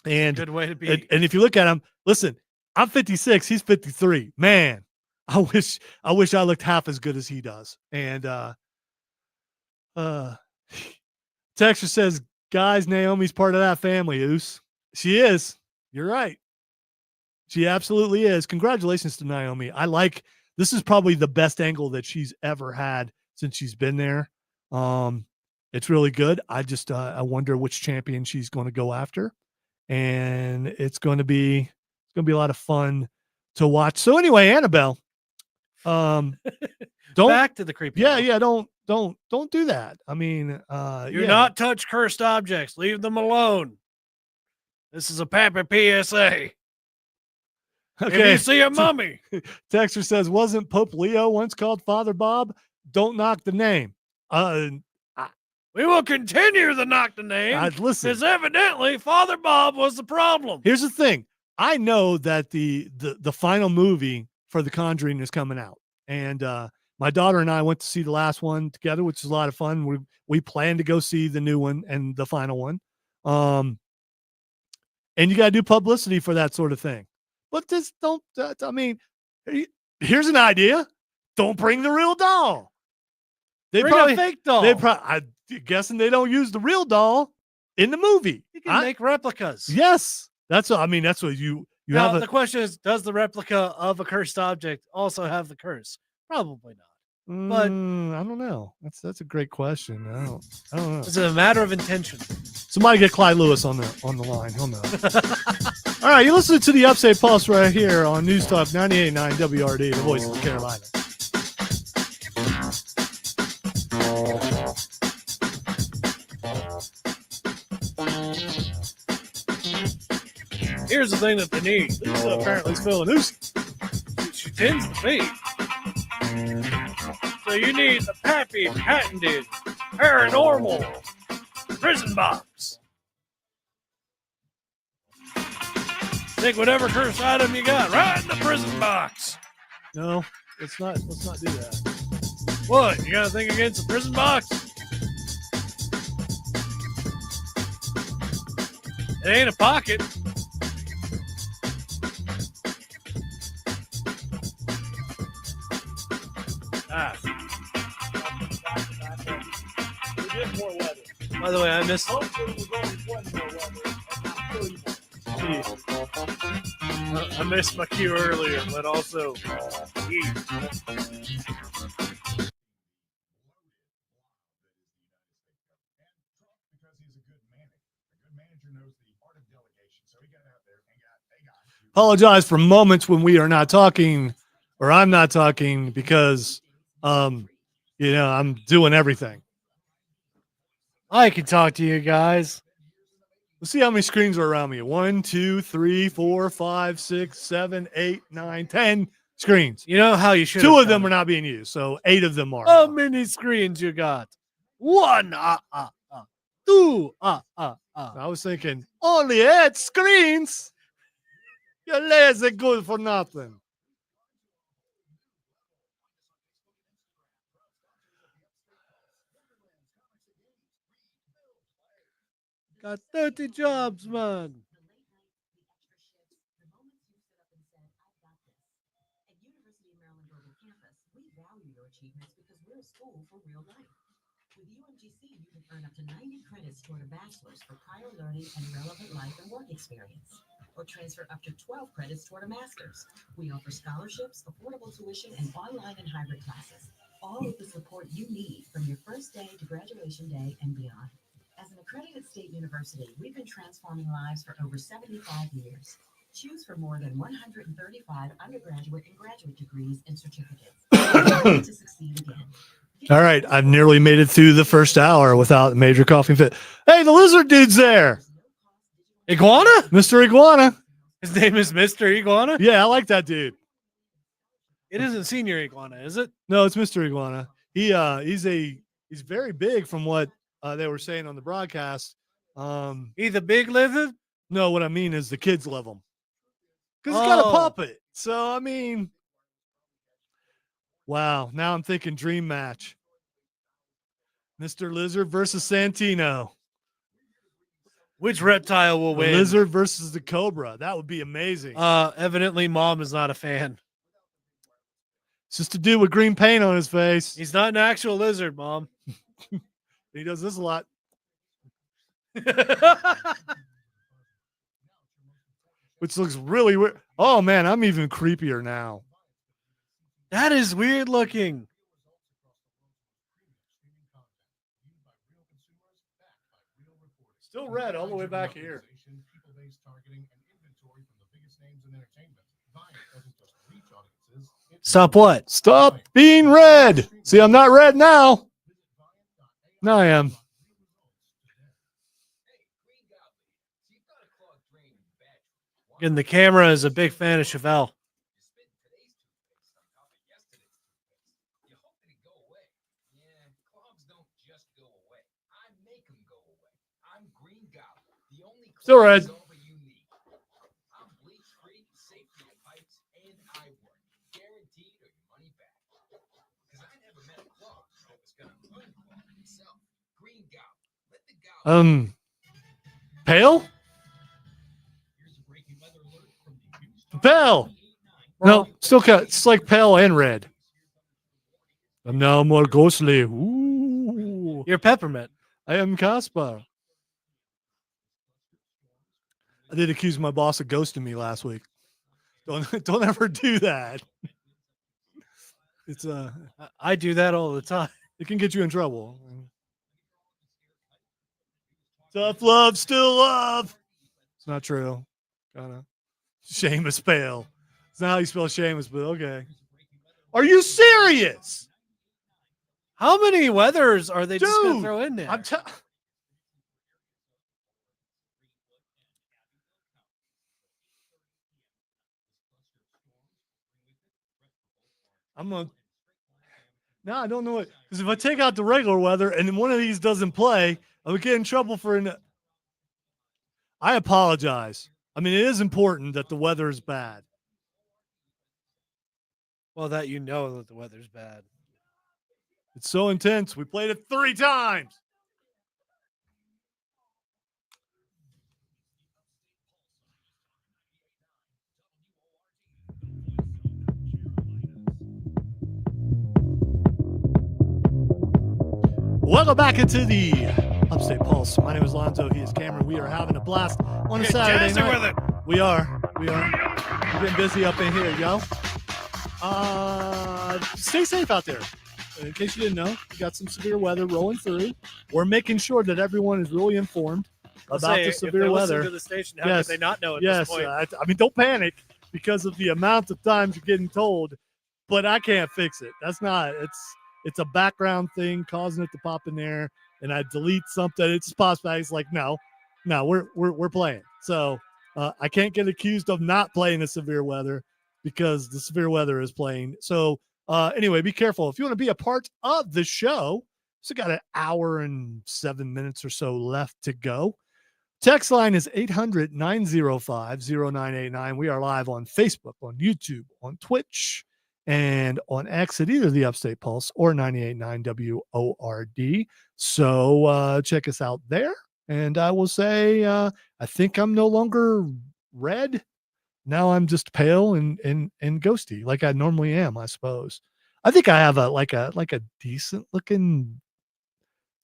And good way to be. And if you look at him, listen, I'm 56. He's 53. Man, I wish I looked half as good as he does. And Texture says, guys, Naomi's part of that family, Oos. She is. You're right. She absolutely is. Congratulations to Naomi. This is probably the best angle that she's ever had since she's been there. It's really good. I wonder which champion she's going to go after. And it's going to be a lot of fun to watch. So anyway, Annabelle, don't back to the creepy. Yeah. Don't do that. I mean, do not touch cursed objects. Leave them alone. This is a Pappy PSA. Okay. If you see a mummy. Texter says, wasn't Pope Leo once called Father Bob? Don't knock the name. We will continue to knock the name. Listen, because evidently Father Bob was the problem. Here's the thing. I know that the final movie for The Conjuring is coming out. And my daughter and I went to see the last one together, which is a lot of fun. We plan to go see the new one and the final one. And you got to do publicity for that sort of thing. But just don't, here's an idea. Don't bring the real doll. Bring a fake doll. I'm guessing they don't use the real doll in the movie. You can make replicas. Yes, that's what you now, have. The question is, does the replica of a cursed object also have the curse? Probably not. But I don't know. That's a great question. I don't know. It's a matter of intention. Somebody get Clyde Lewis on the line. He'll know. All right, you listen to the Upstate Pulse right here on News Talk 98.9 WRD, the voice of Carolina. Here's the thing that they need. Lisa apparently is feeling loose. She tends to be. So you need a patented paranormal prison box. Take whatever cursed item you got right in the prison box. No, let's not do that. What? You got to think against the prison box? It ain't a pocket. By the way, I missed. I missed my cue earlier, but also. Apologize for moments when we are not talking, or I'm not talking because, I'm doing everything. I can talk to you guys. Let's see how many screens are around me. 1, 2, 3, 4, 5, 6, 7, 8, 9, 10 screens. You know how you should. 2 of them are not being used, so 8 of them are. How many screens you got? 1. 2. I was thinking only 8 screens. You're lazy, good for nothing. Got 30 jobs, man. With UMGC, you can earn up to 90 credits toward a bachelor's for prior learning and relevant life and work experience, or transfer up to 12 credits toward a master's. We offer scholarships, affordable tuition, and online and hybrid classes, all with the support you need from your first day to graduation day and beyond. As an accredited state university, we've been transforming lives for over 75 years. Choose from more than 135 undergraduate and graduate degrees and certificates to succeed again. All right, I've nearly made it through the first hour without a major coughing fit. Hey, the lizard dude's there. Iguana? Mr. Iguana. His name is Mr. Iguana? Yeah, I like that dude. It isn't Senior Iguana, is it? No, it's Mr. Iguana. He's very big from what they were saying on the broadcast. He the big lizard? No, what I mean is the kids love him. Because he's got a puppet. So, I mean, wow. Now I'm thinking dream match. Mr. Lizard versus Santino. Which reptile will win? Lizard versus the Cobra. That would be amazing. Evidently, Mom is not a fan. It's just a dude with green paint on his face. He's not an actual lizard, Mom. He does this a lot. Which looks really weird. Oh, man, I'm even creepier now. That is weird looking. Still red all the way back here. Stop what? Stop being red. See, I'm not red now. Now I am. And the camera is a big fan of Chevelle. Still red. Pale? Pale. No, still got, it's like pale and red. I'm now more ghostly. Ooh. You're peppermint. I am Caspar. I did accuse my boss of ghosting me last week. Don't ever do that. It's I do that all the time. it can get you in trouble. Tough love, still love. It's not true. Kinda. Seamus Pale. It's not how you spell Seamus, but okay. Are you serious? How many weathers are they just going to Dude, throw in there? I'm gonna. No, I don't know it because if I take out the regular weather and then one of these doesn't play, I would get in trouble for an. I apologize. I mean, it is important that the weather is bad. Well, that you know that the weather's bad. It's so intense. We played it 3 times. Welcome back into the Upstate Pulse. My name is Lonzo. He is Cameron. We are having a blast on a Saturday night. We are. We're getting busy up in here, yo. Stay safe out there. In case you didn't know, we got some severe weather rolling through. We're making sure that everyone is really informed about the severe weather. To the station, how could they not know at this point? I mean, don't panic because of the amount of times you're getting told, but I can't fix it. That's not, it's a background thing causing it to pop in there, and I delete something. It just pops back. It's like, no, we're playing. So I can't get accused of not playing the severe weather because the severe weather is playing. So anyway, be careful. If you want to be a part of the show, so got an hour and 7 minutes or so left to go. Text line is 800-905-0989. We are live on Facebook, on YouTube, on Twitch, and on X at either the Upstate Pulse or 98.9 WORD. So check us out there. And I will say, I think I'm no longer red. Now I'm just pale and ghosty, like I normally am, I suppose. I think I have a decent looking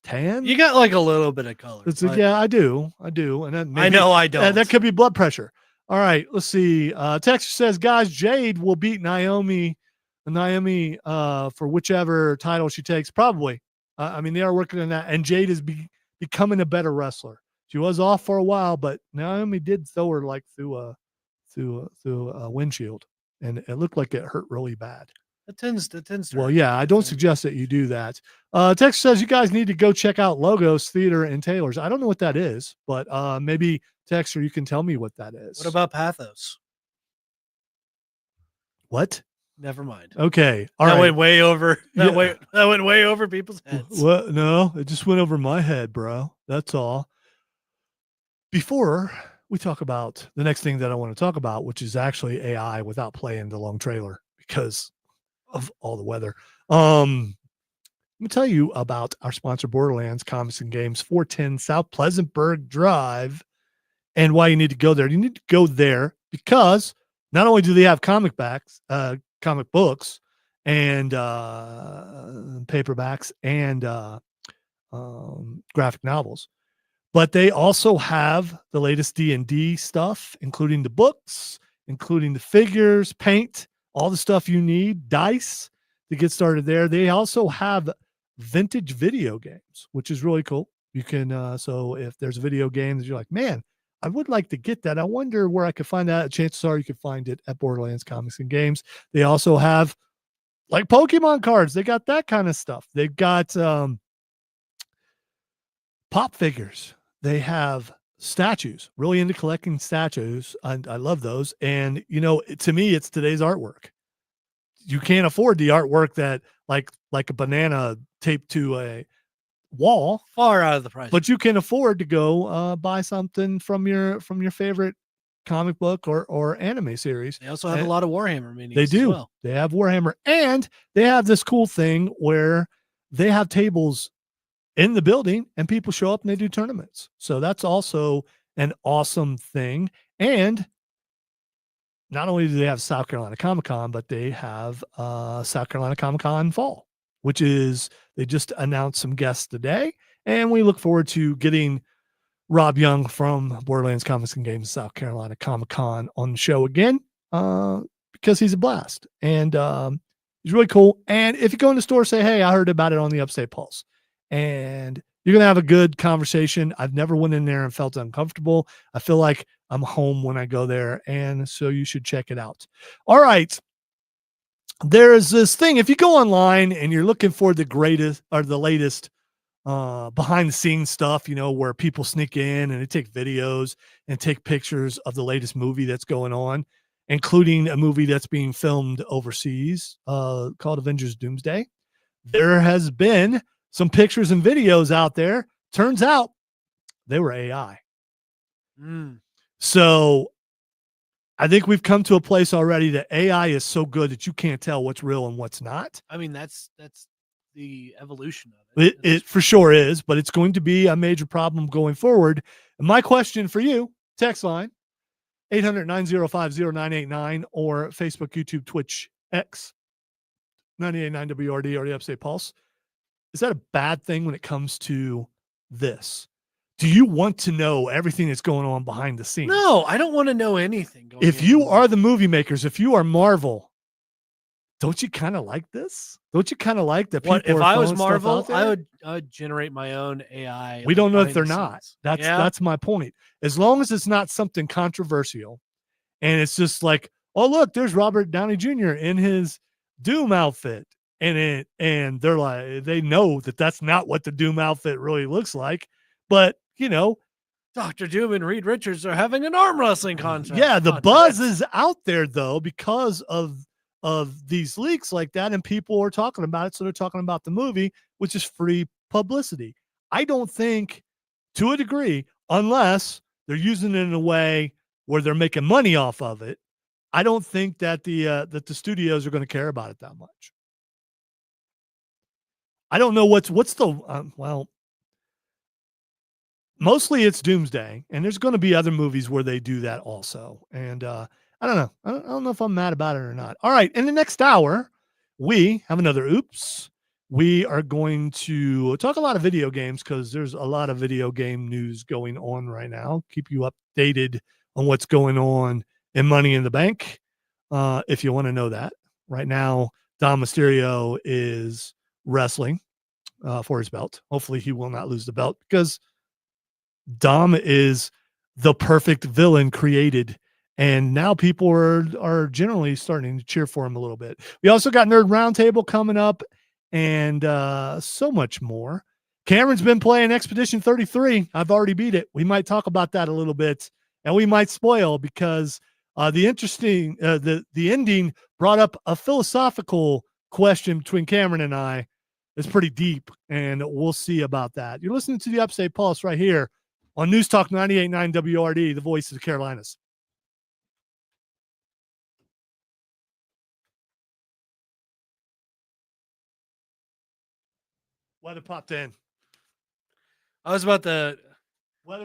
tan. You got like a little bit of color. Yeah, I do. And then I know I don't. That could be blood pressure. All right, let's see. Texas says, guys, Jade will beat Naomi for whichever title she takes. Probably. I mean, they are working on that, and Jade is becoming a better wrestler. She was off for a while, but Naomi did throw her like through a windshield, and it looked like it hurt really bad. It tends to. Well, yeah, I don't suggest that you do that. Texas says you guys need to go check out Logos Theater in Taylor's. I don't know what that is, but maybe Texter, you can tell me what that is. What about Pathos? What? Never mind. Okay. All right. Went way over. That went way over people's heads. What? No, it just went over my head, bro. That's all. Before we talk about the next thing that I want to talk about, which is actually AI without playing the long trailer because of all the weather. Let me tell you about our sponsor, Borderlands Comics and Games, 410 South Pleasantburg Drive, and why you need to go there. You need to go there because not only do they have comic books and paperbacks and graphic novels, but they also have the latest D&D stuff, including the books, including the figures, paint, all the stuff you need, dice to get started there. They also have vintage video games, which is really cool. You can, so if there's a video game that you're like, man, I would like to get that. I wonder where I could find that. Chances are you could find it at Borderlands Comics and Games. They also have like Pokemon cards. They got that kind of stuff. They've got pop figures. They have statues, really into collecting statues. And I love those. And, you know, to me, it's today's artwork. You can't afford the artwork that like a banana taped to a wall, far out of the price, but you can afford to go buy something from your favorite comic book or anime series. They also have a lot of Warhammer minis. They do. As well. They have Warhammer, and they have this cool thing where they have tables in the building and people show up and they do tournaments. So that's also an awesome thing. And not only do they have South Carolina Comic-Con, but they have South Carolina Comic-Con fall, which is they just announced some guests today. And we look forward to getting Rob Young from Borderlands Comics and Games South Carolina Comic-Con on the show again because he's a blast. And he's really cool. And if you go in the store, say, hey, I heard about it on the Upstate Pulse. And you're going to have a good conversation. I've never went in there and felt uncomfortable. I feel like I'm home when I go there. And so you should check it out. All right. There's this thing. If you go online and you're looking for the greatest or the latest behind the scenes stuff, you know, where people sneak in and they take videos and take pictures of the latest movie that's going on, including a movie that's being filmed overseas called Avengers Doomsday. There has been some pictures and videos out there. Turns out they were AI. So I think we've come to a place already that AI is so good that you can't tell what's real and what's not. I mean, that's the evolution of it. It for sure is, but it's going to be a major problem going forward. And my question for you, text line 800-905-0989 or Facebook, YouTube, Twitch, X 98.9 WRD or the Upstate Pulse. Is that a bad thing when it comes to this? Do you want to know everything that's going on behind the scenes? No, I don't want to know anything. If you are the movie makers, if you are Marvel, don't you kind of like this? Don't you kind of like that? What if I was Marvel? I would generate my own AI. We don't know if they're not. That's my point. As long as it's not something controversial, and it's just like, oh look, there's Robert Downey Jr. in his Doom outfit, and they're like, they know that that's not what the Doom outfit really looks like, but you know, Dr. Doom and Reed Richards are having an arm wrestling contest. Yeah, the buzz is out there though because of these leaks like that, and people are talking about it, so they're talking about the movie, which is free publicity. I don't think, to a degree, unless they're using it in a way where they're making money off of it, I don't think that the studios are going to care about it that much. I don't know what's the well. Mostly it's Doomsday, and there's going to be other movies where they do that also. And I don't know. I don't know if I'm mad about it or not. All right. In the next hour, we have another Oops. We are going to talk a lot of video games because there's a lot of video game news going on right now. Keep you updated on what's going on in Money in the Bank. If you want to know that. Right now, Dom Mysterio is wrestling for his belt. Hopefully he will not lose the belt because Dom is the perfect villain created, and now people are generally starting to cheer for him a little bit. We also got Nerd Roundtable coming up, and so much more. Cameron's been playing Expedition 33. I've already beat it. We might talk about that a little bit, and we might spoil because the ending brought up a philosophical question between Cameron and I. It's pretty deep, and we'll see about that. You're listening to the Upstate Pulse right here on News Talk 98.9 WRD, the voice of the Carolinas. Weather popped in. Weather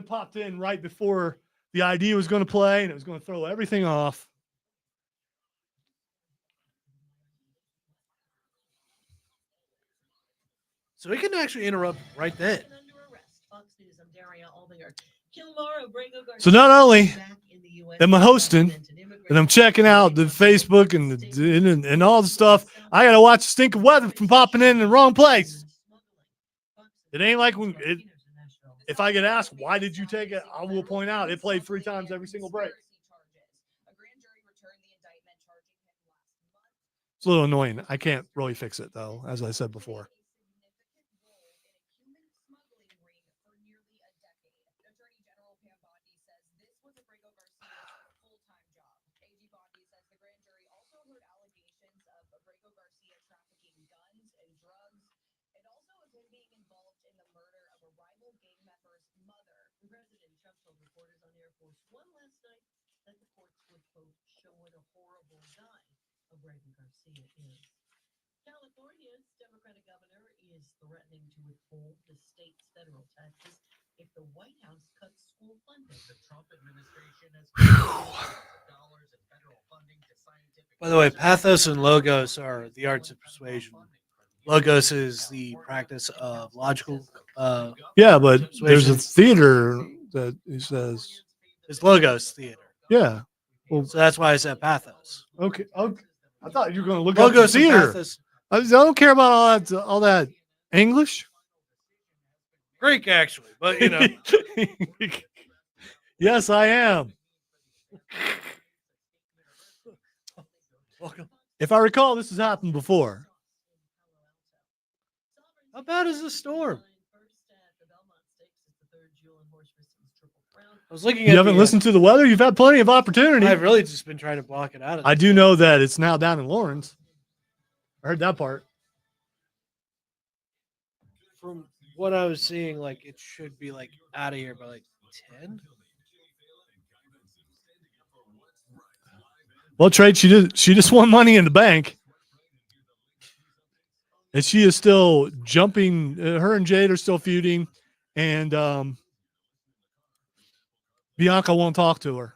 popped in right before the ID was going to play, and it was going to throw everything off. So we can actually interrupt right then. So not only am I hosting, and I'm checking out the Facebook and all the stuff, I got to watch the stink of weather from popping in the wrong place. It ain't like if I get asked, why did you take it? I will point out it played 3 times every single break. It's a little annoying. I can't really fix it, though, as I said before. California's Democratic governor is threatening to withhold the state's federal taxes if the White House cuts school funding. The Trump administration has dollars in federal funding to scientific. By the way, pathos and logos are the arts of persuasion. Logos is the practice of logical. Yeah, but there's a Persuasions. theater that he says. It's logos theater. Yeah. Well, So that's why I said pathos. okay. I thought you were going to look Logos up and theater. pathos. I don't care about all that English. Greek, actually, but you know. Yes, I am. Welcome. If I recall, this has happened before. How bad is the storm? I was looking at You haven't listened to the weather? You've had plenty of opportunity. I've really just been trying to block it out. I do know that it's now down in Lawrence. I heard that part. From what I was seeing, like it should be like out of here by like 10. Well, Trade, she just won Money in the Bank. And she is still jumping. Her and Jade are still feuding. And Bianca won't talk to her.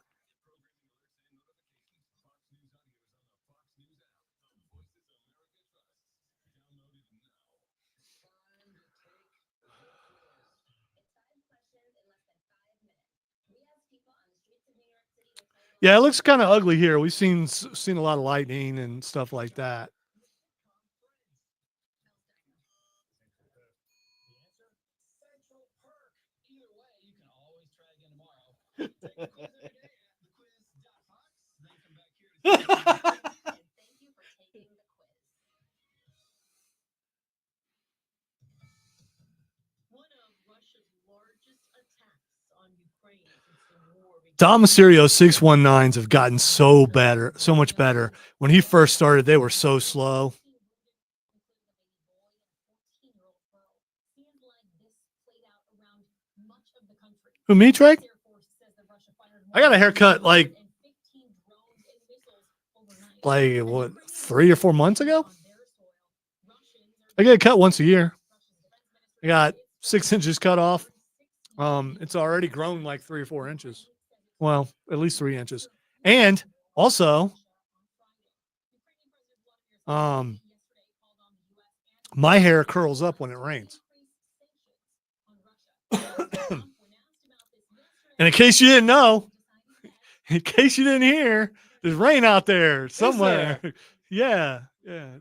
Yeah, it looks kind of ugly here. We've seen a lot of lightning and stuff like that. Dom Mysterio 619s have gotten so much better. When he first started, they were so slow. Who, me, Trey? I got a haircut like what, 3 or 4 months ago? I get a cut once a year. I got 6 inches cut off. It's already grown like 3 or 4 inches. Well, at least 3 inches. And also, my hair curls up when it rains. And in case you didn't know, in case you didn't hear, there's rain out there somewhere. Yeah.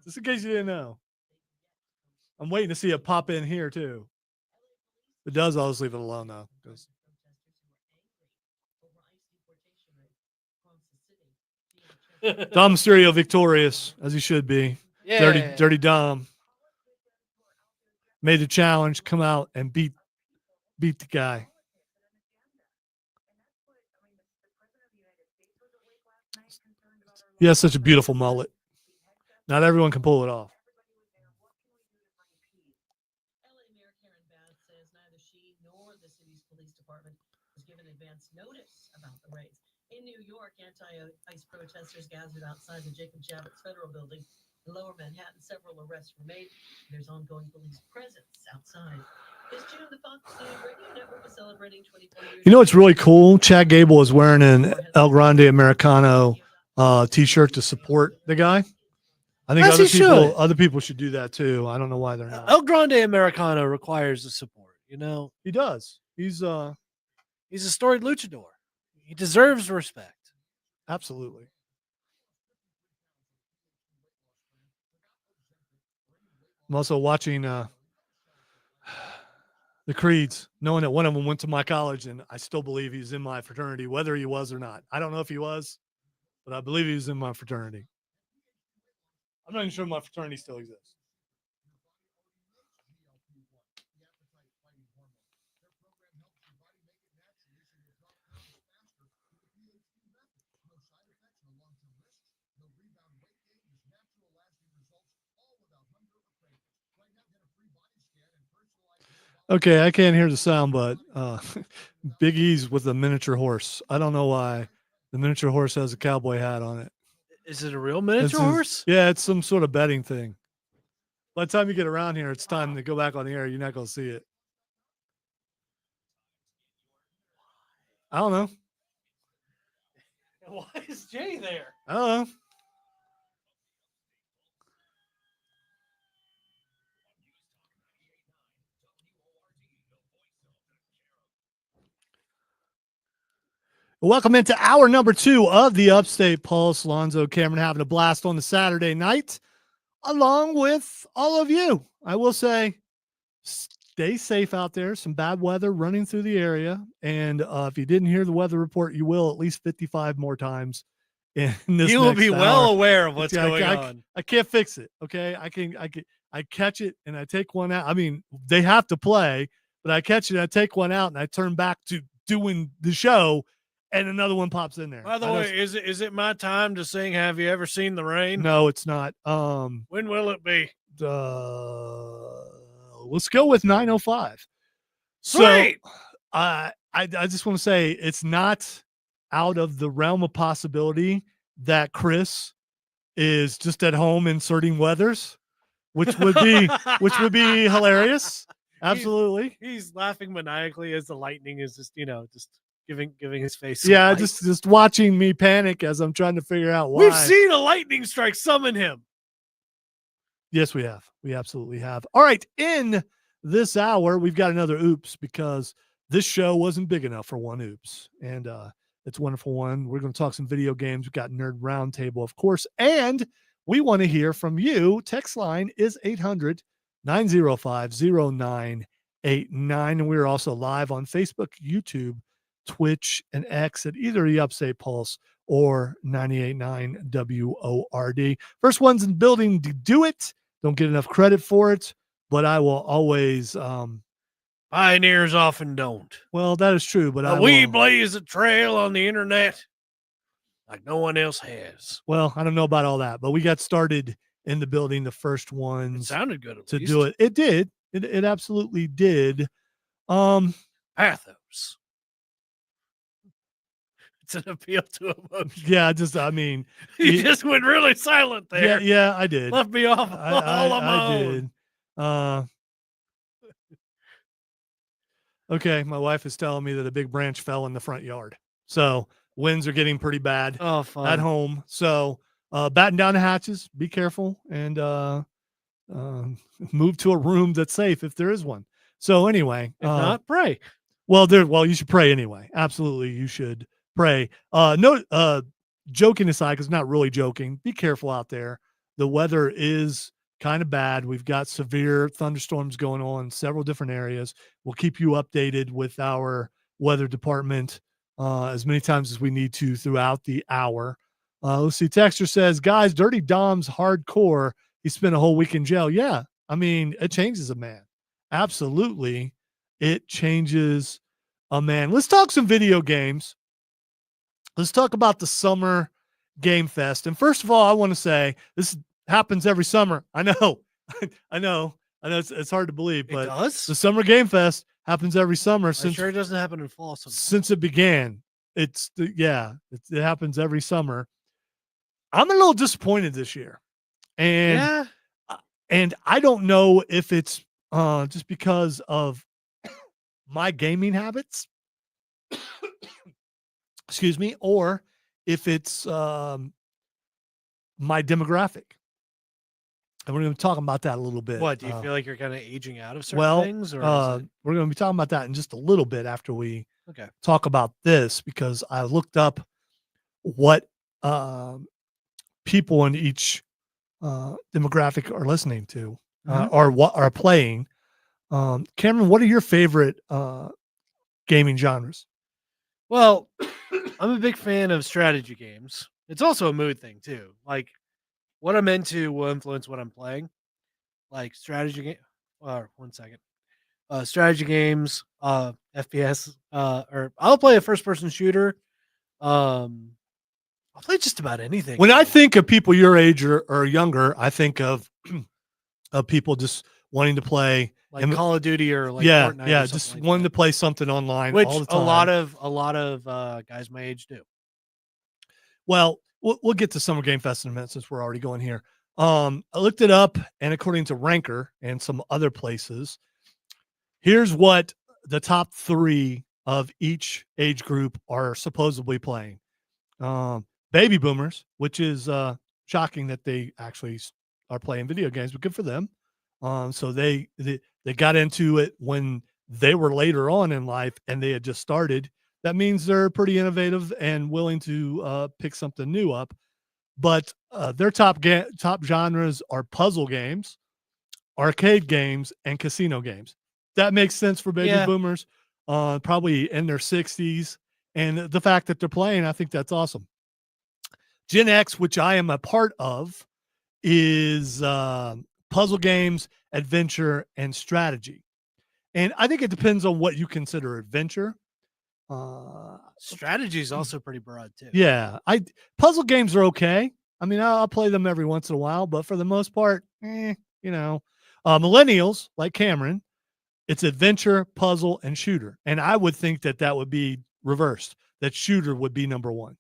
Just in case you didn't know. I'm waiting to see it pop in here too. If it does, I'll just leave it alone though. Dom Mysterio victorious, as he should be. Yeah. Dirty Dom. Made the challenge, come out and beat the guy. He has such a beautiful mullet. Not everyone can pull it off. LA Mayor Karen Bass says neither she nor the city's police department was given advance notice about the raids. In New York, anti-ICE protesters gathered outside the Jacob Javits Federal Building in Lower Manhattan. Several arrests were made. There's ongoing police presence outside. This June, the Fox News Radio Network is celebrating 24 years. You know what's really cool? Chad Gable is wearing an El Grande Americano t-shirt to support the guy. I think other people should do that too. I don't know why they're not. El Grande Americano requires the support. You know, he does. He's a storied luchador. He deserves respect. Absolutely. I'm also watching the Creeds, knowing that one of them went to my college, and I still believe he's in my fraternity, whether he was or not. I don't know if he was, but I believe he was in my fraternity. I'm not even sure my fraternity still exists. Okay, I can't hear the sound, but Big E's with a miniature horse. I don't know why the miniature horse has a cowboy hat on it. Is it a real miniature horse? Yeah, it's some sort of betting thing. By the time you get around here, it's time to go back on the air. You're not going to see it. I don't know. Why is Jay there? I don't know. Welcome into hour number 2 of the Upstate Pulse. Lonzo, Cameron having a blast on the Saturday night, along with all of you. I will say, stay safe out there. Some bad weather running through the area. And if you didn't hear the weather report, you will at least 55 more times in this. You will next be hour. well aware of what's going on. I can't fix it. Okay. I catch it and I take one out. I mean, they have to play, but I catch it, I take one out and I turn back to doing the show and another one pops in there. By the way, is it my time to sing Have You Ever Seen the Rain? No, it's not. When will it be? Let's go with 9:05. Sweet. So I just want to say it's not out of the realm of possibility that Chris is just at home inserting weathers, which would be hilarious. Absolutely. He's laughing maniacally as the lightning is just giving his face. Yeah, just watching me panic as I'm trying to figure out why. We've seen a lightning strike summon him. Yes, we have. We absolutely have. All right. In this hour, we've got another oops because this show wasn't big enough for one oops. And it's a wonderful one. We're going to talk some video games. We've got Nerd Roundtable, of course. And we want to hear from you. Text line is 800-905-0989. And we're also live on Facebook, YouTube, Twitch, and X at either the Upstate Pulse or 98.9 WORD. First ones in the building to do it. Don't get enough credit for it, but I will always. Pioneers often don't. Well, that is true, but we blaze a trail on the internet like no one else has. Well, I don't know about all that, but we got started in the building, the first ones. It sounded good to do it. It did. It absolutely did. Pathos. It's an appeal to emotion. Yeah, you just went really silent there. Yeah, I did. Left me off all alone. I did. Okay, my wife is telling me that a big branch fell in the front yard. So winds are getting pretty bad at home. So batten down the hatches, be careful, and move to a room that's safe if there is one. So anyway, if not, pray. Well, you should pray anyway. Absolutely, you should pray. Joking aside, because not really joking, be careful out there. The weather is kind of bad. We've got severe thunderstorms going on in several different areas. We'll keep you updated with our weather department as many times as we need to throughout the hour. Let's see. Texter says, guys, Dirty Dom's hardcore. He spent a whole week in jail. Yeah. I mean, it changes a man. Absolutely. It changes a man. Let's talk some video games. Let's talk about the Summer Game Fest. And first of all, I want to say this happens every summer. I know. I know it's hard to believe, but the Summer Game Fest happens every summer. It doesn't happen in fall sometimes. Since it began. It happens every summer. I'm a little disappointed this year. And I don't know if it's just because of my gaming habits. Excuse me, or if it's my demographic. And we're going to be talking about that a little bit. What, do you feel like you're kind of aging out of certain things? Or we're going to be talking about that in just a little bit after we talk about this, because I looked up what people in each demographic are listening to or what are playing. Cameron, what are your favorite gaming genres? Well, I'm a big fan of strategy games. It's also a mood thing too. Like what I'm into will influence what I'm playing. Like strategy game. Strategy games, FPS, or I'll play a first-person shooter. I'll play just about anything. When I think of people your age or younger, I think of people just wanting to play like Call of Duty or like Fortnite. Yeah, just like wanting to play something online, which all the time. a lot of guys my age do. Well, we'll get to Summer Game Fest in a minute since we're already going here. I looked it up, and according to Ranker and some other places, here's what the top 3 of each age group are supposedly playing. Baby boomers, which is shocking that they actually are playing video games, but good for them. So they got into it when they were later on in life and they had just started. that means they're pretty innovative and willing to pick something new up. But their top genres are puzzle games, arcade games, and casino games. That makes sense for baby boomers, probably in their 60s. And the fact that they're playing, I think that's awesome. Gen X, which I am a part of, is puzzle games, adventure, and strategy. And I think it depends on what you consider adventure. Strategy is also pretty broad too. Yeah, puzzle games are okay. I mean, I'll play them every once in a while, but for the most part, millennials like Cameron, it's adventure, puzzle, and shooter. And I would think that would be reversed. That shooter would be number one,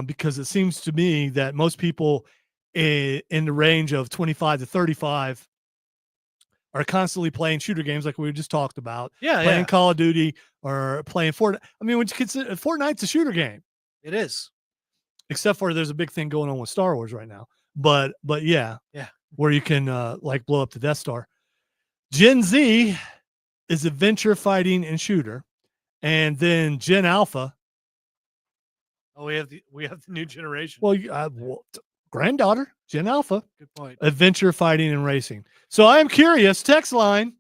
because it seems to me that most people in the range of 25 to 35 are constantly playing shooter games like we just talked about. Playing Call of Duty or playing Fortnite. I mean, when you consider Fortnite's a shooter game. It is. Except for there's a big thing going on with Star Wars right now. But yeah. Where you can like blow up the Death Star. Gen Z is adventure, fighting, and shooter. And then Gen Alpha. Oh, we have the new generation. Well, granddaughter, Gen Alpha. Good point. Adventure, fighting, and racing. So I am curious. Text line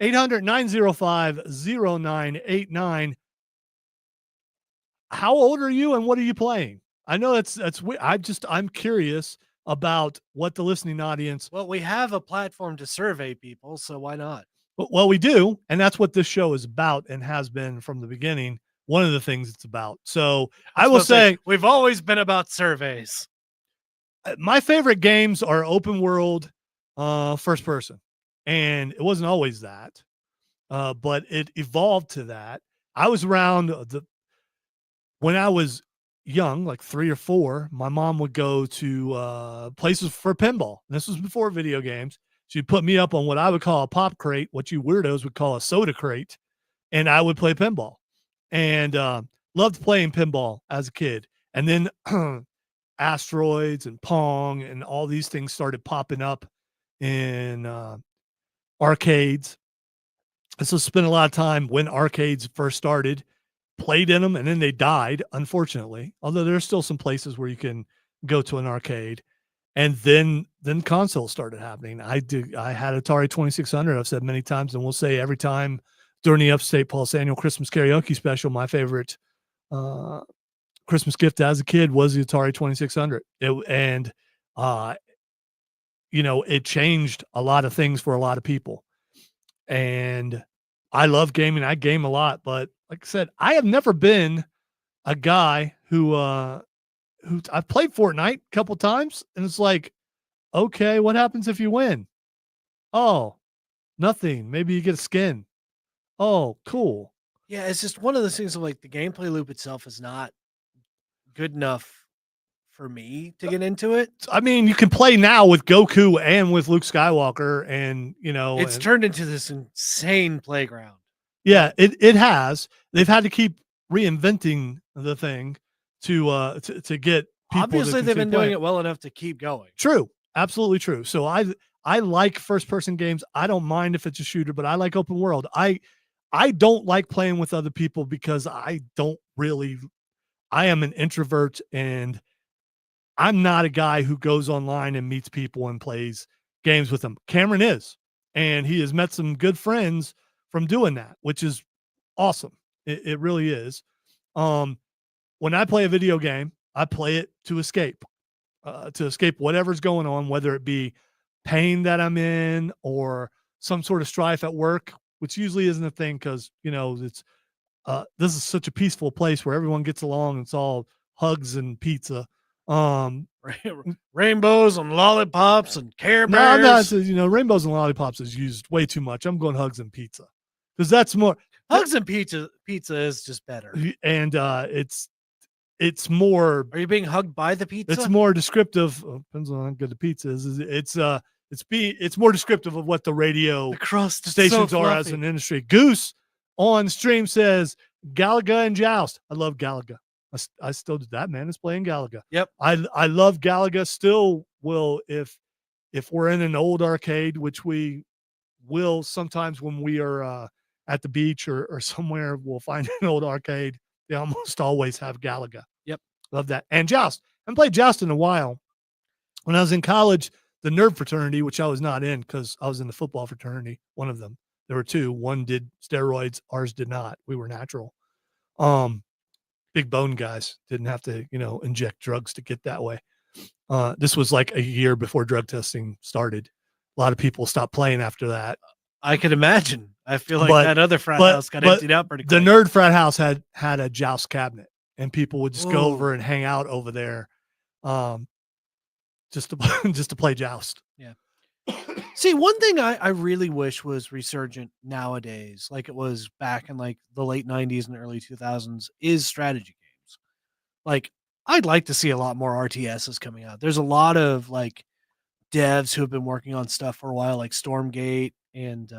800-905-0989. How old are you and what are you playing? I know that's I'm curious about what the listening audience. Well, we have a platform to survey people, so why not? Well, we do, and that's what this show is about and has been from the beginning. One of the things it's about. So I will say we've always been about surveys. My favorite games are open world, first person, and it wasn't always that, but it evolved to that. I was around when I was young, like 3 or 4. My mom would go to places for pinball. This was before video games. She'd put me up on what I would call a pop crate, what you weirdos would call a soda crate, and I would play pinball. And loved playing pinball as a kid. And then Asteroids and Pong and all these things started popping up in arcades. And so spent a lot of time when arcades first started, played in them, and then they died, unfortunately. Although there's still some places where you can go to an arcade. And then consoles started happening. I had Atari 2600. I've said many times, and we'll say every time during the Upstate Pulse annual Christmas karaoke special, my favorite Christmas gift as a kid was the Atari 2600. It changed a lot of things for a lot of people. And I love gaming. I game a lot, but like I said, I have never been a guy who I've played Fortnite a couple times, and it's like, okay, what happens if you win? Oh, nothing. Maybe you get a skin. Oh, cool. Yeah, it's just one of those things of like the gameplay loop itself is not good enough for me to get into it. I mean, you can play now with Goku and with Luke Skywalker, and it's turned into this insane playground. Yeah, it has. They've had to keep reinventing the thing to get people. Obviously, they've been doing it well enough to keep going. True, absolutely true. So I like first person games. I don't mind if it's a shooter, but I like open world. I don't like playing with other people because I am an introvert, and I'm not a guy who goes online and meets people and plays games with them. Cameron is, and he has met some good friends from doing that, which is awesome. It really is. When I play a video game, I play it to escape whatever's going on, whether it be pain that I'm in or some sort of strife at work, which usually isn't a thing because, it's this is such a peaceful place where everyone gets along. It's all hugs and pizza. Rainbows and lollipops and Care Bears. No, rainbows and lollipops is used way too much. I'm going hugs and pizza because that's more. Hugs and pizza is just better. And it's more. Are you being hugged by the pizza? It's more descriptive. Depends on how good the pizza is. It's more descriptive of what the radio stations are as an industry. Goose on stream says Galaga and Joust. I love Galaga. I still do that, man. It's playing Galaga. Yep. I love Galaga. Still will if we're in an old arcade, which we will sometimes when we are at the beach or somewhere, we'll find an old arcade. They almost always have Galaga. Yep. Love that. And Joust. I haven't played Joust in a while. When I was in college, the nerd fraternity, which I was not in because I was in the football fraternity, one of them. There were two. One did steroids. Ours did not. We were natural. Big bone guys didn't have to, inject drugs to get that way. This was like a year before drug testing started. A lot of people stopped playing after that. I could imagine. I feel like that other frat house got emptied out pretty quick. The nerd frat house had a Joust cabinet, and people would just go over and hang out over there, just to play Joust. Yeah. See, one thing I really wish was resurgent nowadays, like it was back in like the late 90s and early 2000s, is strategy games. Like, I'd like to see a lot more RTSs coming out. There's a lot of like devs who have been working on stuff for a while, like Stormgate and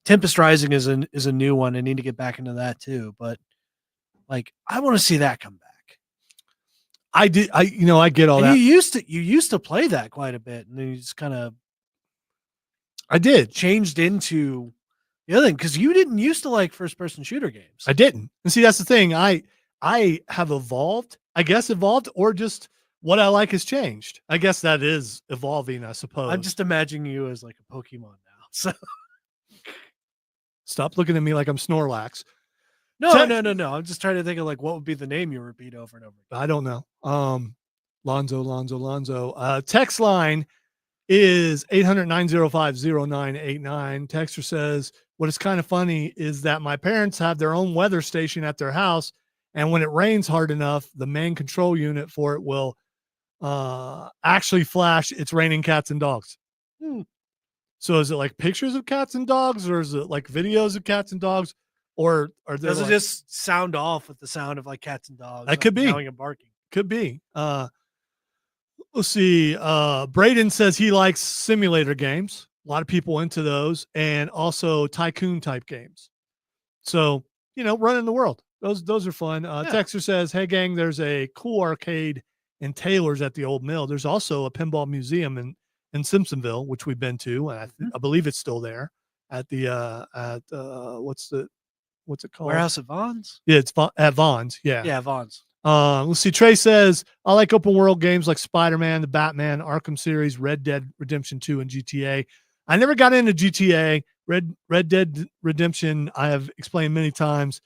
Tempest Rising is a new one. I need to get back into that too. But like, I want to see that come back. I get all that. You used to play that quite a bit, and then you just kind of changed into the other thing because you didn't used to like first person shooter games. I didn't. And see, that's the thing. I have evolved, or just what I like has changed. I guess that is evolving, I suppose. I'm just imagining you as like a Pokemon now. So stop looking at me like I'm Snorlax. No. I'm just trying to think of like what would be the name you repeat over and over again. I don't know. Lonzo. Text line is 800-905-0989. Texter says, what is kind of funny is that my parents have their own weather station at their house, and when it rains hard enough, the main control unit for it will actually flash it's raining cats and dogs. So is it like pictures of cats and dogs, or is it like videos of cats and dogs? Or does it just sound off with the sound of like cats and dogs? That could be meowing and barking. Could be. Let's see. Braden says he likes simulator games. A lot of people into those, and also tycoon type games. So, running the world. Those are fun. Texter says, hey gang, there's a cool arcade in Taylor's at the old mill. There's also a pinball museum in Simpsonville, which we've been to. And I believe it's still there at the what's it called? Warehouse at Vaughn's? Yeah, it's at Vaughn's. Yeah. Yeah, Vaughn's. Let's see. Trey says, I like open world games like Spider-Man, the Batman, Arkham series, Red Dead Redemption 2, and GTA. I never got into GTA. Red Dead Redemption, I have explained many times.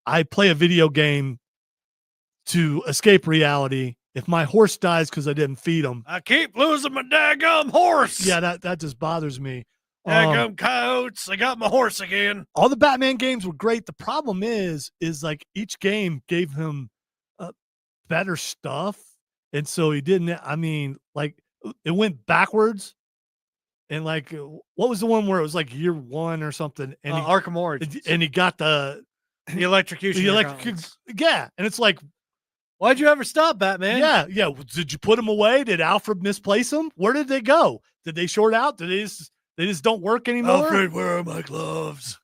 I play a video game to escape reality. If my horse dies because I didn't feed him, I keep losing my daggum horse. Yeah, that just bothers me. Daggum coyotes, I got my horse again. All the Batman games were great. The problem is like each game gave him better stuff, and so he didn't. I mean, like it went backwards, and like what was the one where it was like year one or something? And Arkham Origins, and he got the electrocution. Yeah, and it's like, why'd you ever stop, Batman? Yeah. Did you put him away? Did Alfred misplace him? Where did they go? Did they short out? Did they just don't work anymore? Alfred, where are my gloves?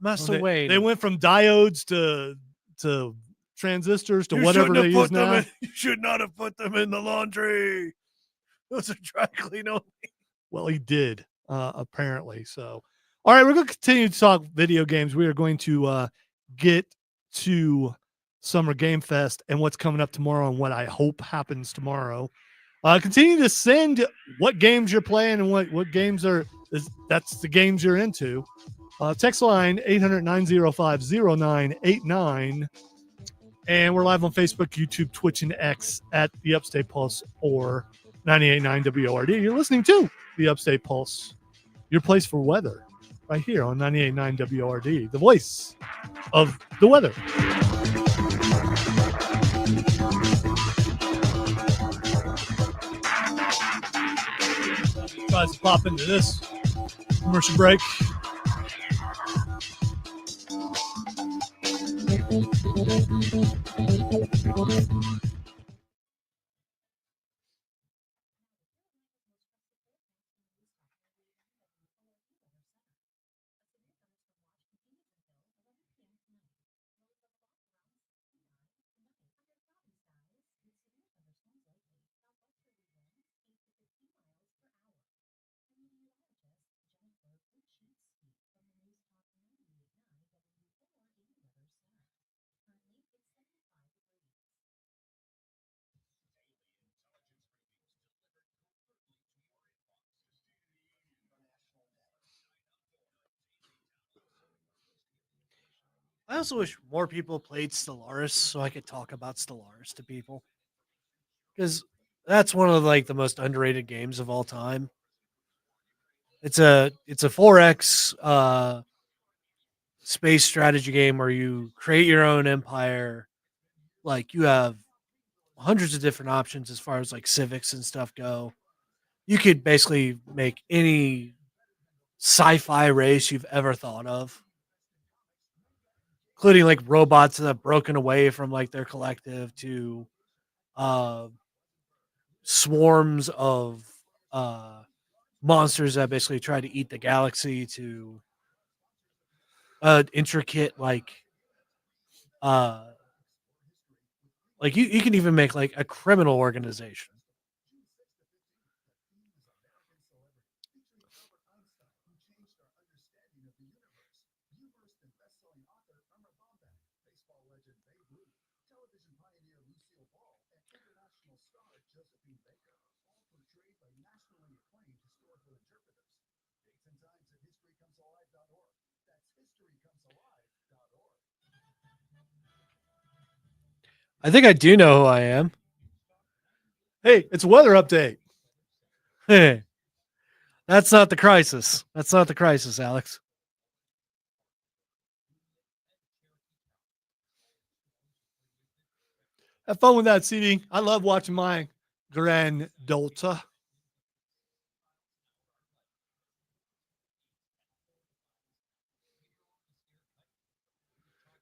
Master Wayne. They went from diodes to transistors to whatever they use now. You should not have put them in the laundry. Those are dry clean only. Well, he did, apparently. So, all right, we're going to continue to talk video games. We are going to get to Summer Game Fest and what's coming up tomorrow and what I hope happens tomorrow. Continue to send what games you're playing and what games that's the games you're into. Text line 800-905-0989. And we're live on Facebook, YouTube, Twitch, and X at the Upstate Pulse or 98.9 WORD. You're listening to the Upstate Pulse, your place for weather, right here on 98.9 WORD, the voice of the weather. Tries to pop into this commercial break. I also wish more people played Stellaris so I could talk about Stellaris to people. Because that's one of like the most underrated games of all time. It's a 4X space strategy game where you create your own empire. Like you have hundreds of different options as far as like civics and stuff go. You could basically make any sci-fi race you've ever thought of, including like robots that have broken away from like their collective to uh, swarms of uh, monsters that basically try to eat the galaxy to intricate uh like you can even make like a criminal organization. I think I do know who I am. Hey, it's a weather update. Hey, that's not the crisis. That's not the crisis, Alex. Have fun with that, CD. I love watching my granddaughter.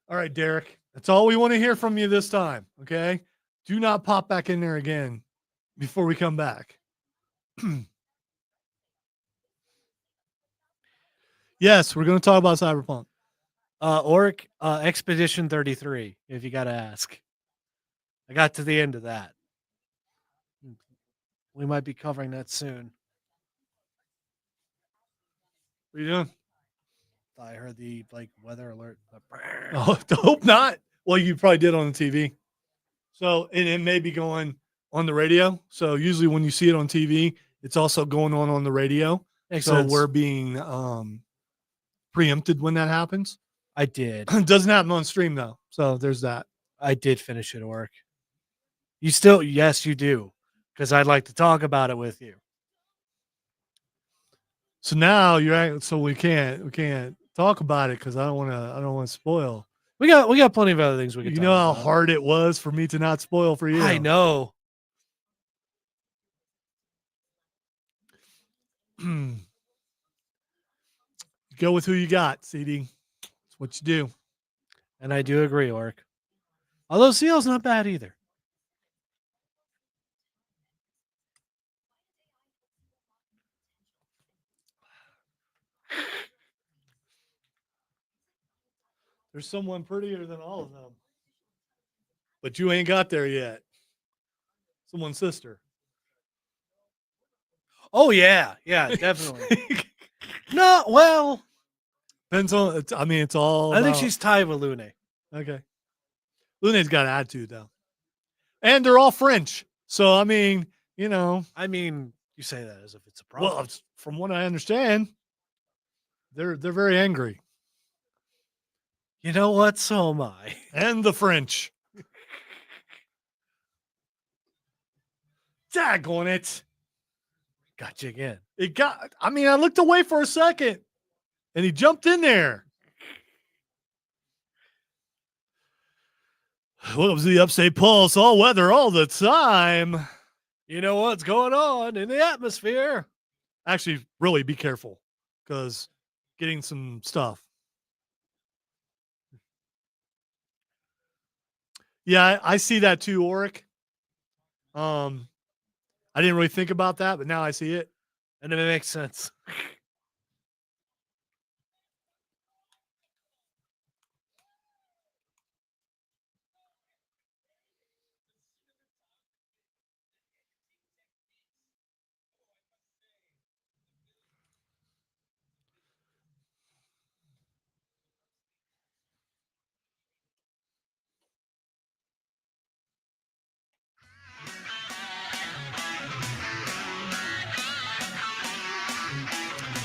All right, Derek. That's all we want to hear from you this time. Okay. Do not pop back in there again before we come back. Yes, we're going to talk about Cyberpunk. Oric, Expedition 33, if you got to ask. I got to the end of that. We might be covering that soon. What are you doing? I heard the like weather alert. Oh, hope not. Well, you probably did on the TV. So, and it may be going on the radio. So usually when you see it on TV, it's also going on the radio. Makes so sense. we're being preempted when that happens. I did. It doesn't happen on stream though. So there's that. I did finish it, Oric. You still, yes, you do. Because I'd like to talk about it with you. So now so we can't talk about it because I don't want to spoil. We got plenty of other things we can. You know how hard it was for me to not spoil for you. I know. Go with who you got, CD. That's what you do. And I do agree, Oric. Although Seal's not bad either. There's someone prettier than all of them. But you ain't got there yet. Someone's sister. Oh, yeah. Yeah, definitely. No, well. Depends on, I mean, it's all. I think she's tied with Lune. Okay. Lune's got an attitude, though. And they're all French. So, I mean, you know. I mean, you say that as if it's a problem. Well, from what I understand, they're very angry. You know what? So am I. And the French. Daggone it. Got you again. I looked away for a second and he jumped in there. What was the Upstate Pulse? All weather all the time. You know what's going on in the atmosphere. Actually, really be careful because getting some stuff. Yeah, I see that too, Oric. I didn't really think about that, but now I see it. And it makes sense.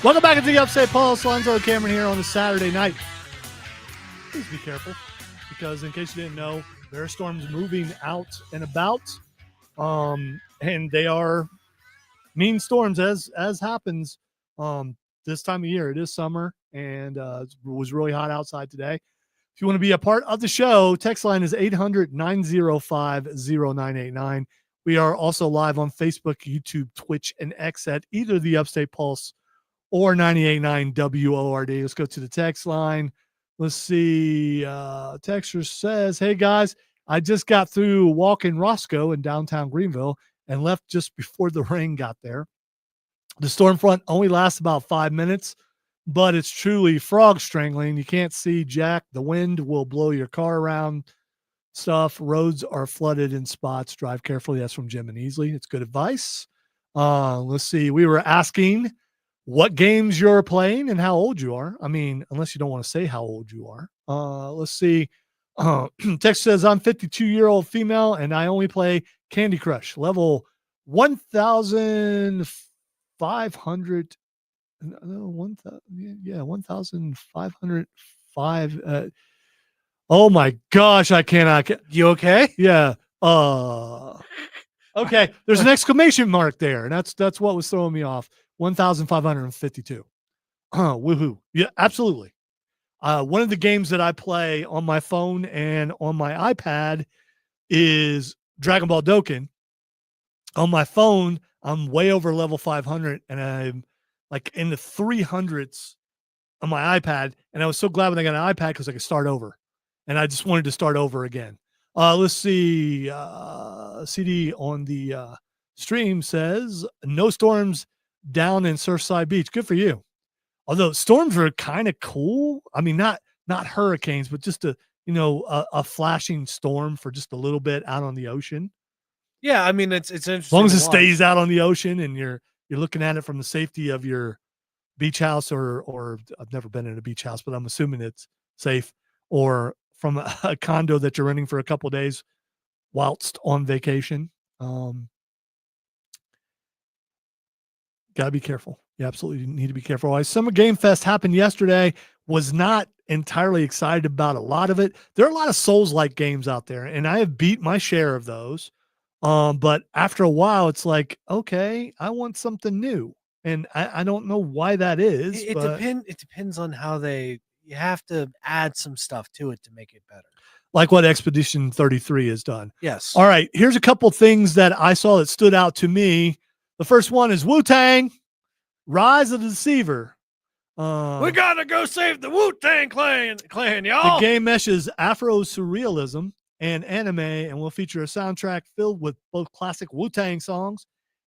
Welcome back to the Upstate Pulse. Lonzo Cameron here on a Saturday night. please be careful, because in case you didn't know, there are storms moving out and about, and they are mean storms as happens this time of year. It is summer, and it was really hot outside today. If you want to be a part of the show, text line is 800-905-0989. We are also live on Facebook, YouTube, Twitch, and X at either the Upstate Pulse or 98.9 WORD. Let's go to the text line. Let's see. Texter says, hey, guys, I just got through walking Roscoe in downtown Greenville and left just before the rain got there. The storm front only lasts about 5 minutes, but it's truly frog strangling. You can't see jack. The wind will blow your car around stuff. Roads are flooded in spots. Drive carefully. That's from Jim and Easley. It's good advice. Let's see. We were asking what games you're playing and how old you are. I mean, unless you don't want to say how old you are. Let's see. Text says, I'm 52-year-old female, and I only play Candy Crush, level 1,500. No, 1,505. Oh my gosh, I cannot. You okay? Yeah. Okay. There's an exclamation mark there, and that's what was throwing me off. 1,552. Woohoo. Yeah, absolutely. One of the games that I play on my phone and on my iPad is Dragon Ball Dokkan. On my phone, I'm way over level 500, and I'm like in the 300s on my iPad. And I was so glad when I got an iPad because I could start over, and I just wanted to start over again. Let's see. CD on the stream says no storms down in Surfside Beach. Good for you. Although storms are kind of cool. I mean, not hurricanes, but just a flashing storm for just a little bit out on the ocean. Yeah, I mean it's interesting. As long as it stays out on the ocean and you're looking at it from the safety of your beach house, or I've never been in a beach house, but I'm assuming it's safe, or from a condo that you're renting for a couple of days whilst on vacation. Gotta be careful. You absolutely need to be careful. Summer Game Fest happened yesterday. Was not entirely excited about a lot of it. There are a lot of Souls-like games out there, and I have beat my share of those. But after a while, it's like, okay, I want something new, and I don't know why that is. It depends on how you have to add some stuff to it to make it better. Like what Expedition 33 has done. Yes. All right. Here's a couple things that I saw that stood out to me. The first one is Wu-Tang, Rise of the Deceiver. We gotta go save the Wu-Tang clan, y'all. The game meshes Afro-surrealism and anime, and will feature a soundtrack filled with both classic Wu-Tang songs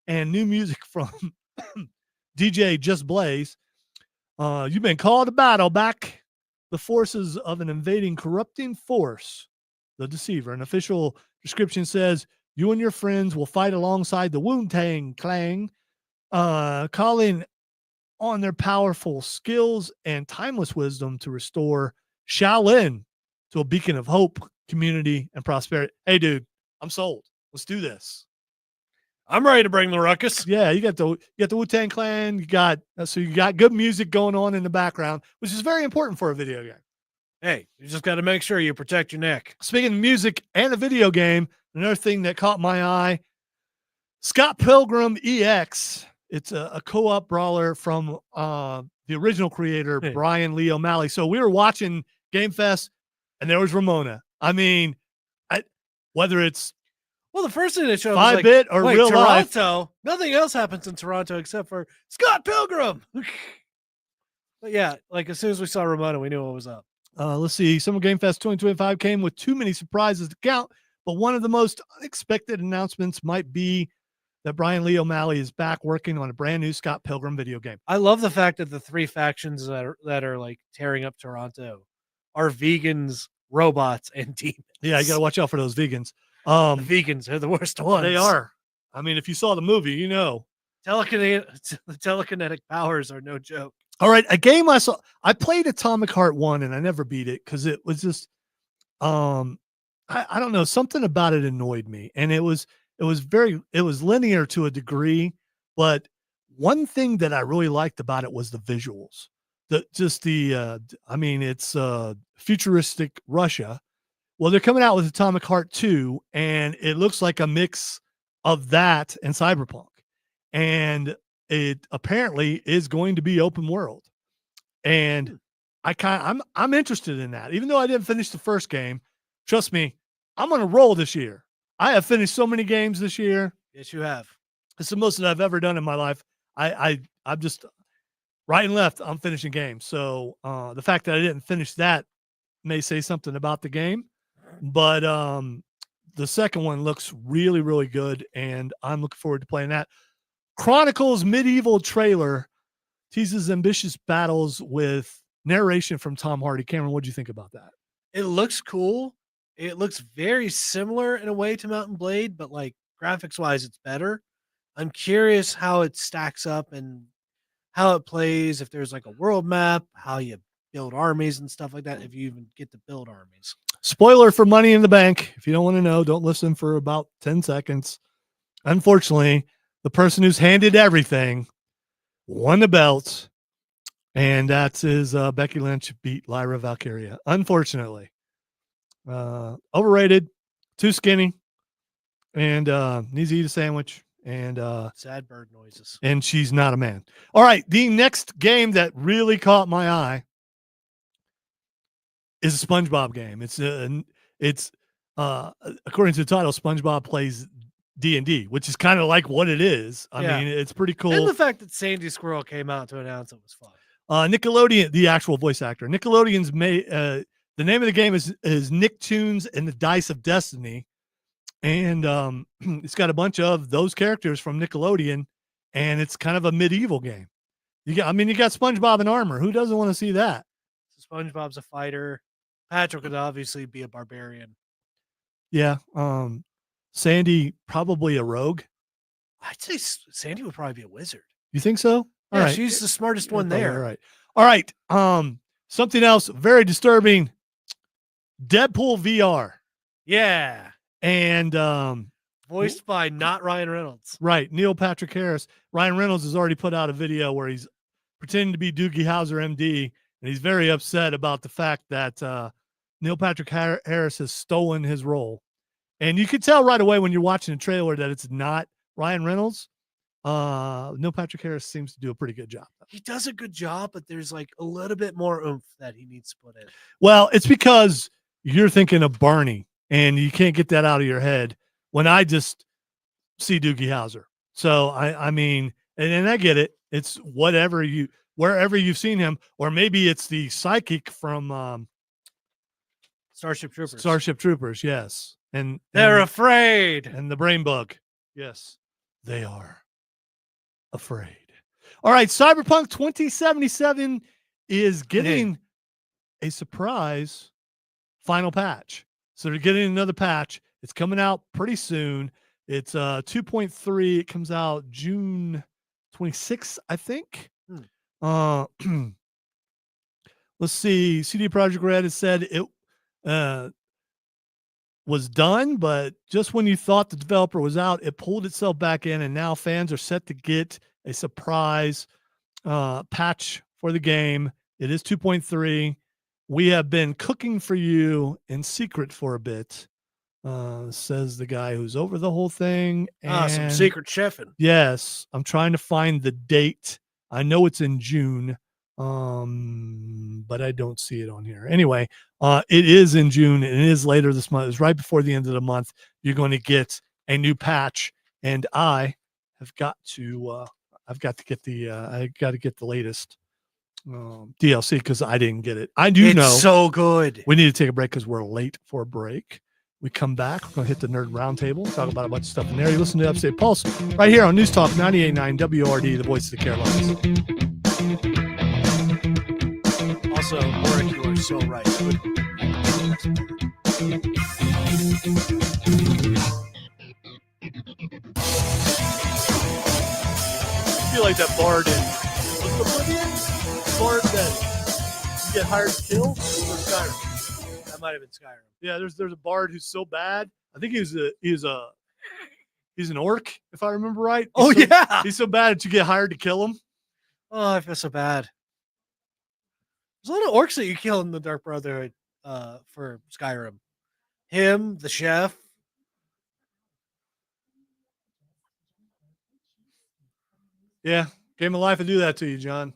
and new music from DJ Just Blaze. You've been called to battle back the forces of an invading, corrupting force, the Deceiver. An official description says, you and your friends will fight alongside the Wu-Tang clan, calling on their powerful skills and timeless wisdom to restore Shaolin to a beacon of hope, community, and prosperity. Hey, dude, I'm sold. Let's do this. I'm ready to bring the ruckus. Yeah, you got the Wu-Tang clan. You got good music going on in the background, which is very important for a video game. Hey, you just got to make sure you protect your neck. Speaking of music and a video game, another thing that caught my eye, Scott Pilgrim EX. It's a co-op brawler from the original creator, Brian Lee O'Malley. So we were watching Game Fest, and there was Ramona. I mean, whether it's the first thing they showed 5-bit or real life. Toronto, nothing else happens in Toronto except for Scott Pilgrim. But yeah, like as soon as we saw Ramona, we knew what was up. Let's see. Summer Game Fest 2025 came with too many surprises to count, but one of the most unexpected announcements might be that Brian Lee O'Malley is back working on a brand new Scott Pilgrim video game. I love the fact that the three factions that are like tearing up Toronto are vegans, robots, and demons. Yeah, you got to watch out for those vegans. The vegans are the worst ones. They are. I mean, if you saw the movie, you know. The telekinetic powers are no joke. All right, a game I saw. I played Atomic Heart 1, and I never beat it because it was just, I don't know, something about it annoyed me, and it was linear to a degree, but one thing that I really liked about it was the visuals. it's futuristic Russia. Well, they're coming out with Atomic Heart 2, and it looks like a mix of that and Cyberpunk. And it apparently is going to be open world. And I'm interested in that. Even though I didn't finish the first game, trust me, I'm on a roll this year. I have finished so many games this year. Yes, you have. It's the most that I've ever done in my life. I'm just right and left. I'm finishing games. So the fact that I didn't finish that may say something about the game, but the second one looks really, really good, and I'm looking forward to playing that. Chronicles Medieval trailer teases ambitious battles with narration from Tom Hardy. Cameron, what do you think about that? It looks cool. It looks very similar in a way to Mountain Blade, but like graphics wise, it's better. I'm curious how it stacks up and how it plays, if there's like a world map, how you build armies and stuff like that, if you even get to build armies. Spoiler for Money in the Bank. If you don't want to know, don't listen for about 10 seconds. Unfortunately, the person who's handed everything won the belt, and that's Becky Lynch beat Lyra Valkyria. Unfortunately. Overrated, too skinny, and needs to eat a sandwich. And sad bird noises. And she's not a man. All right, the next game that really caught my eye is a SpongeBob game. It's according to the title, SpongeBob plays D&D, which is kind of like what it is. I mean, it's pretty cool. And the fact that Sandy Squirrel came out to announce it was fun. Nickelodeon, the actual voice actor, Nickelodeon's made the name of the game is Nicktoons and the Dice of Destiny. And it's got a bunch of those characters from Nickelodeon, and it's kind of a medieval game. You got SpongeBob in armor. Who doesn't want to see that? So SpongeBob's a fighter. Patrick would obviously be a barbarian. Yeah. Sandy, probably a rogue. I'd say Sandy would probably be a wizard. You think so? All right. She's the smartest one there. All right. Something else very disturbing. Deadpool VR. Yeah. And voiced by not Ryan Reynolds. Right. Neil Patrick Harris. Ryan Reynolds has already put out a video where he's pretending to be Doogie Howser, MD, and he's very upset about the fact that Neil Patrick Harris has stolen his role. And you could tell right away when you're watching the trailer that it's not Ryan Reynolds. Neil Patrick Harris seems to do a pretty good job. He does a good job, but there's like a little bit more oomph that he needs to put in. Well, it's because you're thinking of Barney, and you can't get that out of your head when I just see Doogie Howser. So I mean, and I get it. It's wherever you've seen him, or maybe it's the psychic from Starship Troopers. Starship Troopers, yes. And they're afraid. And the brain bug. Yes. They are afraid. All right, Cyberpunk 2077 is getting a surprise final patch. So they're getting another patch. It's coming out pretty soon. It's 2.3. It comes out June 26th, I think. Let's see. CD Projekt Red has said it was done, but just when you thought the developer was out, it pulled itself back in, and now fans are set to get a surprise patch for the game. It is 2.3. We have been cooking for you in secret for a bit, says the guy who's over the whole thing. And some secret chefing. Yes, I'm trying to find the date. I know it's in June, but I don't see it on here. Anyway, it is in June, and it is later this month. It's right before the end of the month. You're going to get a new patch, and I have got to get the latest DLC because I didn't get it. It's know so good. We need to take a break because we're late for a break. We come back, we're gonna hit the Nerd Roundtable, talk about a bunch of stuff in there. You listen to Upstate Pulse right here on News Talk 98.9 WRD, the voice of the Carolinas. Also, Warwick, you are so right. I feel like that bard in Oblivion? Bard that you get hired to kill? Or Skyrim? That might have been Skyrim. Yeah, there's a bard who's so bad. I think he's an orc, if I remember right. He's so bad that you get hired to kill him. Oh, I feel so bad. There's a lot of orcs that you kill in the Dark Brotherhood for Skyrim. Him, the chef. Yeah, Game of Life will do that to you, John.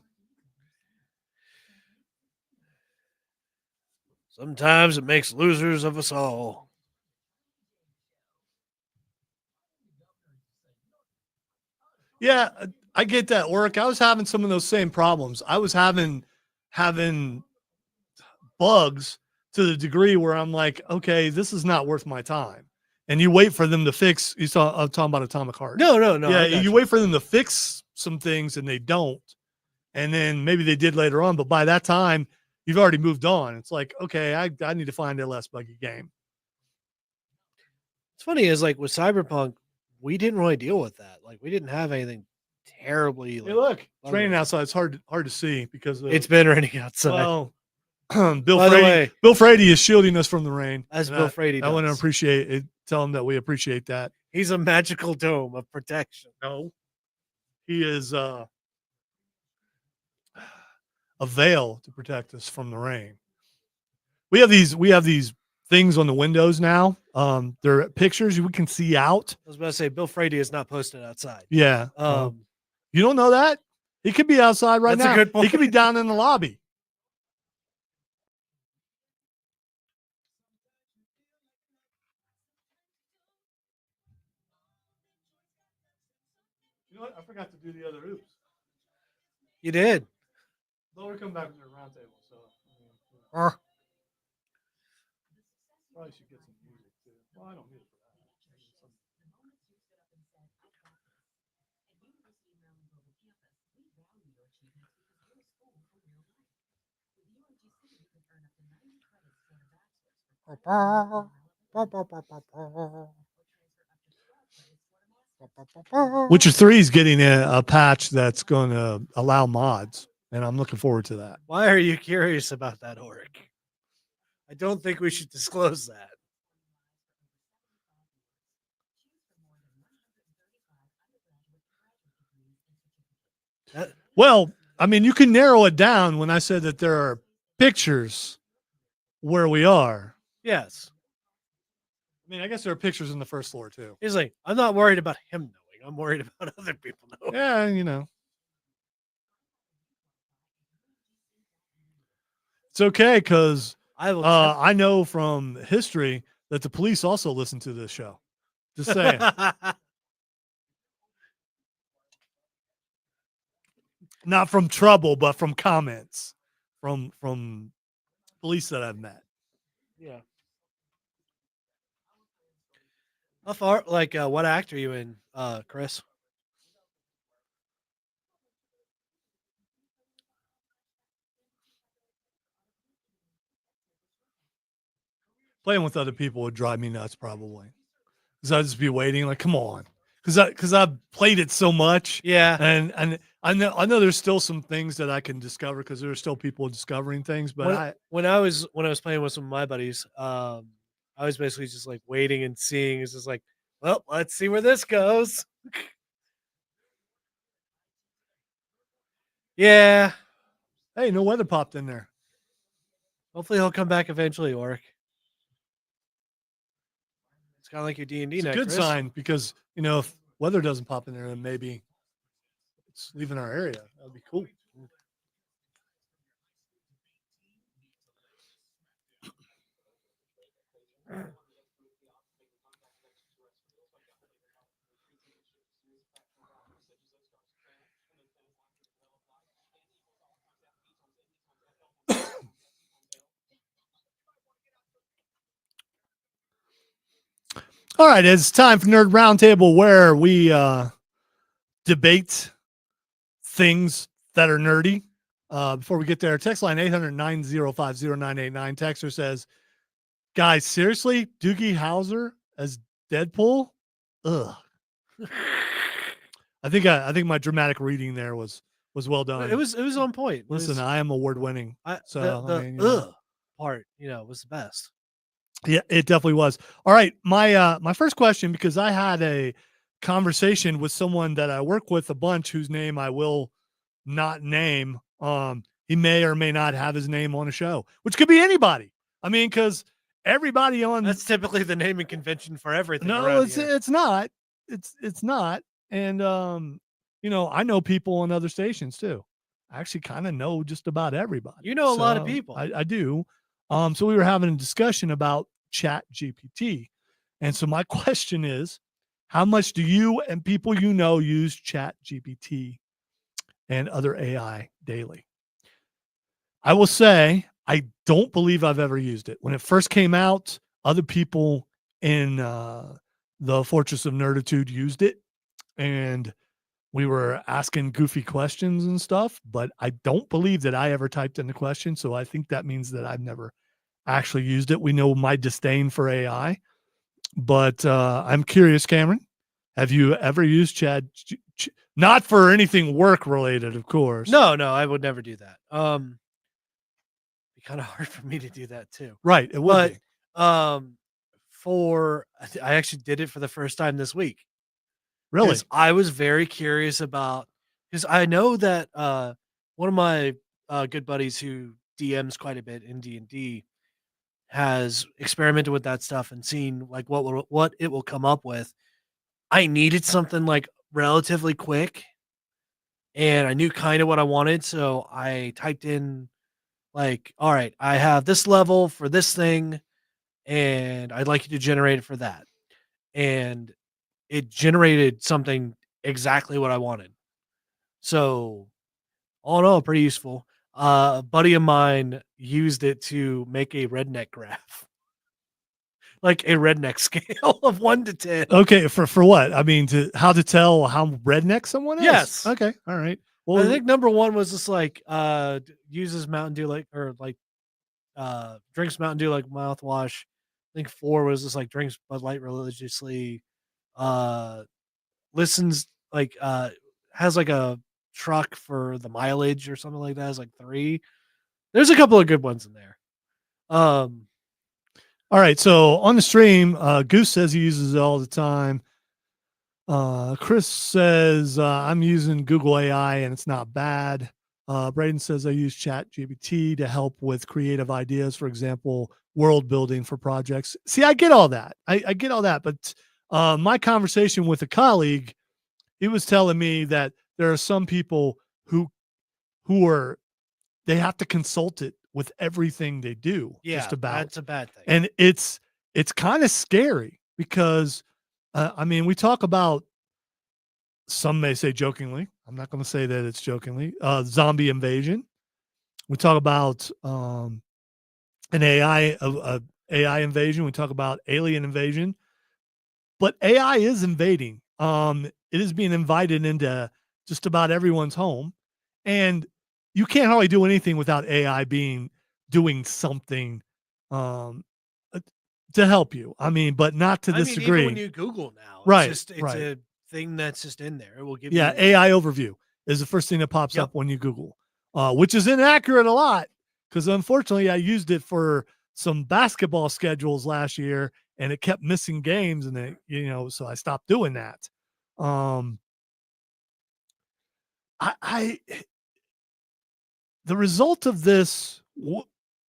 Sometimes it makes losers of us all. Yeah, I get that work. I was having some of those same problems. I was having bugs to the degree where I'm like, okay, this is not worth my time. And you wait for them to fix. I'm talking about Atomic Heart. No. Yeah, you wait for them to fix some things and they don't. And then maybe they did later on, but by that time, you've already moved on. It's like, okay, I need to find a less buggy game. It's funny is like with Cyberpunk, we didn't really deal with that. Like we didn't have anything terribly. Hey, look, it's raining outside. It's hard to see because it's been raining outside. Well, Bill Frady is shielding us from the rain. As Bill Frady does. I want to appreciate it. Tell him that we appreciate that. He's a magical dome of protection. No, he is a veil to protect us from the rain. We have these things on the windows now. They're pictures we can see out. I was about to say Bill Frady is not posted outside. Yeah. You don't know that? He could be outside right That's now. a good point. He could be down in the lobby. You know what? I forgot to do the other oops. You did. Well, we're coming back to the roundtable, so probably should get some music too. Well, I don't need it for that. Witcher 3 is getting a patch that's going to allow mods, and I'm looking forward to that. Why are you curious about that, Oric? I don't think we should disclose that. Well, I mean, you can narrow it down when I said that there are pictures where we are. Yes. I mean, I guess there are pictures in the first floor too. He's like, I'm not worried about him knowing. I'm worried about other people knowing. Yeah, you know. It's okay because I know from history that the police also listen to this show. Just saying. Not from trouble, but from comments from police that I've met. Yeah. How far? Like, what act are you in, Chris? Playing with other people would drive me nuts, probably, because I'd just be waiting, like, come on, because I've played it so much. Yeah, and I know there's still some things that I can discover because there are still people discovering things. But when I was playing with some of my buddies, I was basically just like waiting and seeing. It's just like, well, let's see where this goes. Yeah. Hey, no weather popped in there. Hopefully he'll come back eventually, Oric. It's kind of like your D&D It's night, a good Chris. sign because, you know, if weather doesn't pop in there, then maybe it's leaving our area. That would be cool. All right, it's time for Nerd Roundtable, where we debate things that are nerdy. Before we get there, text line 800-905-0989. Texter says, guys, seriously, Doogie Howser as Deadpool? Ugh. I think my dramatic reading there was well done. It was on point. Listen, I am award winning. So the part, was the best. Yeah, it definitely was. All right, my first question, because I had a conversation with someone that I work with a bunch, whose name I will not name. He may or may not have his name on a show, which could be anybody. I mean, because everybody on That's typically the naming convention for everything. no, it's not. It's not. And you know, I know people on other stations too. I actually kind of know just about everybody. You know a lot of people. I do. So we were having a discussion about Chat GPT. And so my question is, how much do you and people you know use Chat GPT and other AI daily? I will say I don't believe I've ever used it. When it first came out, other people in the Fortress of Nerditude used it, and we were asking goofy questions and stuff, but I don't believe that I ever typed in the question. So I think that means that I've never actually used it. We know my disdain for AI, but I'm curious, Cameron, have you ever used Chad? Not for anything work related, of course. No, I would never do that. Be kind of hard for me to do that too. Right, it would be. I actually did it for the first time this week. Really? I was very curious about, because I know that one of my good buddies who DMs quite a bit in D&D has experimented with that stuff and seen like what it will come up with. I needed something like relatively quick, and I knew kind of what I wanted, so I typed in like, all right, I have this level for this thing, and I'd like you to generate it for that. And it generated something exactly what I wanted. So, all in all, pretty useful. A buddy of mine used it to make a redneck graph, like a redneck scale of 1 to 10. Okay, for what? I mean, how to tell how redneck someone is? Yes. Okay, all right. Well, I think number 1 was just like uses Mountain Dew drinks Mountain Dew like mouthwash. I think 4 was just like drinks Bud Light religiously. Listens like has like a truck for the mileage or something like that. Is like 3. There's a couple of good ones in there. All right. So on the stream, Goose says he uses it all the time. Chris says I'm using Google AI and it's not bad. Braden says I use Chat GPT to help with creative ideas, for example, world building for projects. See, I get all that. I get all that. But my conversation with a colleague, he was telling me that there are some people who they have to consult it with everything they do. Yeah, just about. That's a bad thing. And it's kind of scary because I mean, we talk about, some may say jokingly, I'm not going to say that it's jokingly, zombie invasion. We talk about an AI invasion. We talk about alien invasion. But AI is invading. It is being invited into just about everyone's home. And you can't hardly do anything without AI doing something to help you. I mean, but not to this degree. Even when you Google now, right? It's a thing that's just in there. It will give you AI overview is the first thing that pops up when you Google, which is inaccurate a lot because unfortunately I used it for some basketball schedules last year and it kept missing games and so I stopped doing that. The result of this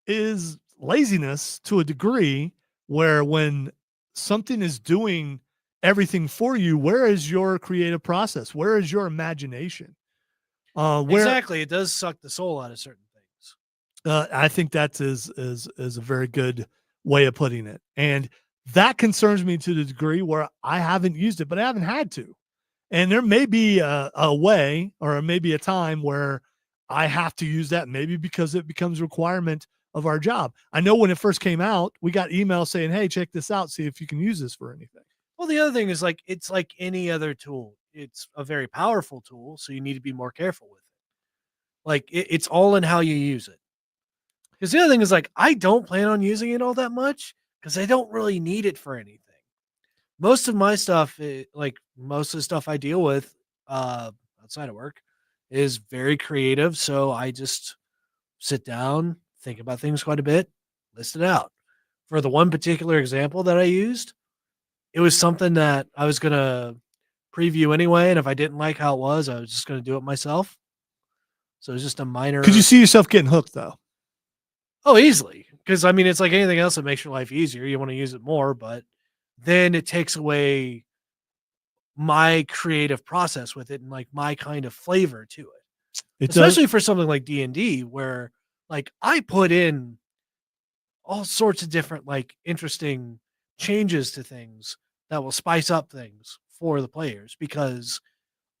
is laziness to a degree where when something is doing everything for you, where is your creative process? Where is your imagination? Exactly. It does suck the soul out of certain things. I think that is a very good way of putting it. And that concerns me to the degree where I haven't used it, but I haven't had to. And there may be a way or maybe a time where I have to use that, maybe because it becomes a requirement of our job. I know when it first came out, we got emails saying, hey, check this out, see if you can use this for anything. Well, the other thing is like, it's like any other tool. It's a very powerful tool, so you need to be more careful with it. Like it's all in how you use it. Because the other thing is like, I don't plan on using it all that much because I don't really need it for anything. Most of my stuff, like most of the stuff I deal with outside of work is very creative. So I just sit down, think about things quite a bit, list it out. For the one particular example that I used, it was something that I was going to preview anyway. And if I didn't like how it was, I was just going to do it myself. So it's just a minor. Could you see yourself getting hooked though? Oh, easily. Because I mean, it's like anything else that makes your life easier. You want to use it more, but then it takes away my creative process with it and like my kind of flavor to it. Especially for something like D&D, where like I put in all sorts of different like interesting changes to things that will spice up things for the players, because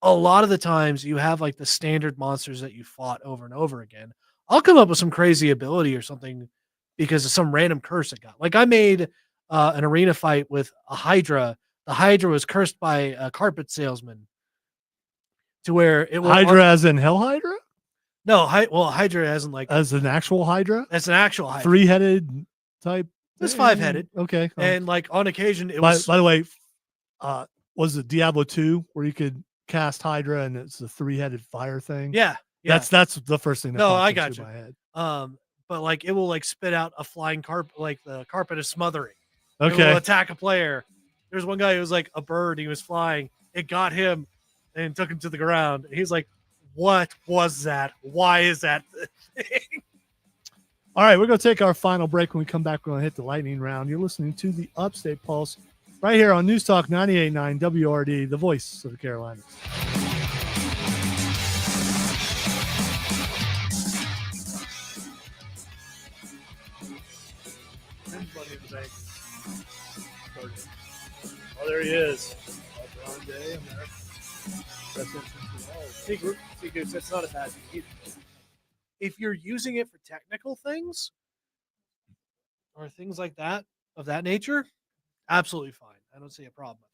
a lot of the times you have like the standard monsters that you fought over and over again. I'll come up with some crazy ability or something because of some random curse it got. Like I made an arena fight with a Hydra. The Hydra was cursed by a carpet salesman to where it will Hydra as in Hell Hydra? No, Hydra as in like as an actual Hydra? That's an actual Hydra. 3-headed type? It's 5-headed. Okay. And like on occasion it by, was by the way, was it Diablo 2 where you could cast Hydra and it's a 3-headed fire thing? Yeah. That's the first thing that No, popped I into got you. my head. But like it will like spit out a flying carpet, like the carpet is smothering. Okay. It will attack a player. There's one guy who was like a bird, he was flying. It got him and took him to the ground. He's like, what was that? Why is that thing? All right, we're going to take our final break. When we come back, we're going to hit the lightning round. You're listening to the Upstate Pulse right here on News Talk 98.9 WRD, the voice of the Carolinas. Oh, there he is. That's not a bad thing either. If you're using it for technical things or things like that of that nature, absolutely fine. I don't see a problem with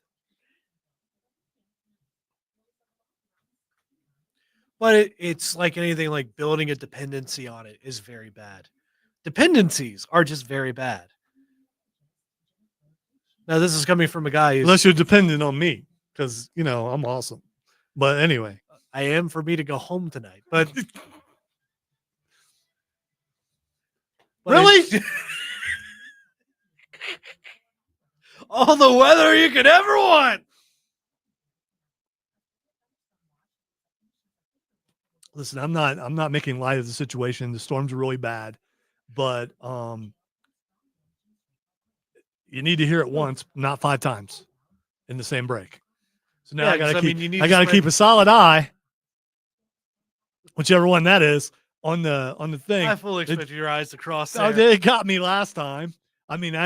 it. But it's like anything, like building a dependency on it is very bad. Dependencies are just very bad. Now, this is coming from a guy who's... Unless you're dependent on me, because, you know, I'm awesome. But anyway. I am for me to go home tonight, but... Really? All the weather you could ever want. Listen, I'm not making light of the situation. The storms are really bad, but you need to hear it once, not 5 times in the same break. So now I gotta keep a solid eye, whichever one that is, on the thing. I fully expected your eyes to cross there. It got me last time. I mean,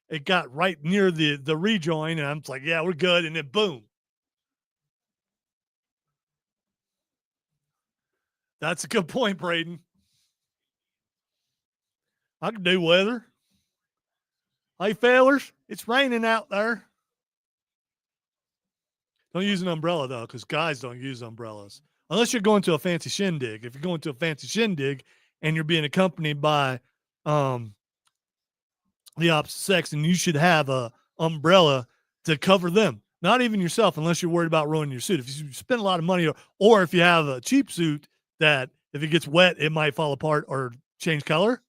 it got right near the rejoin, and I'm like, yeah, we're good, and then boom. That's a good point, Braden. I can do weather. Hey, fellas, it's raining out there. Don't use an umbrella, though, because guys don't use umbrellas. Unless you're going to a fancy shindig. If you're going to a fancy shindig and you're being accompanied by the opposite sex, and you should have a umbrella to cover them. Not even yourself, unless you're worried about ruining your suit. If you spend a lot of money, or if you have a cheap suit that if it gets wet, it might fall apart or change color,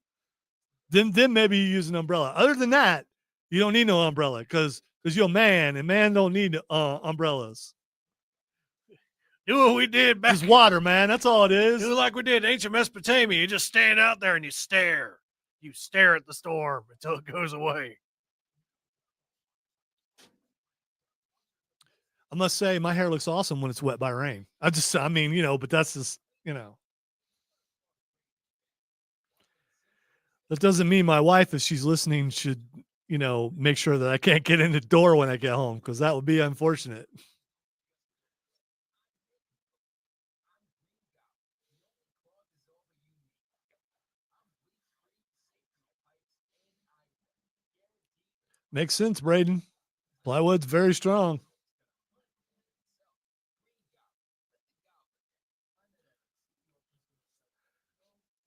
then maybe you use an umbrella. Other than that, you don't need no umbrella because you're a man, and man don't need umbrellas. Do what we did back. It's water, man. That's all it is. Do like we did in ancient Mesopotamia. You just stand out there and you stare. You stare at the storm until it goes away. I must say, my hair looks awesome when it's wet by rain. I mean, you know, but that's just, you know. That doesn't mean my wife, if she's listening, should, you know, make sure that I can't get in the door when I get home, because that would be unfortunate. Makes sense, Braden. Plywood's very strong.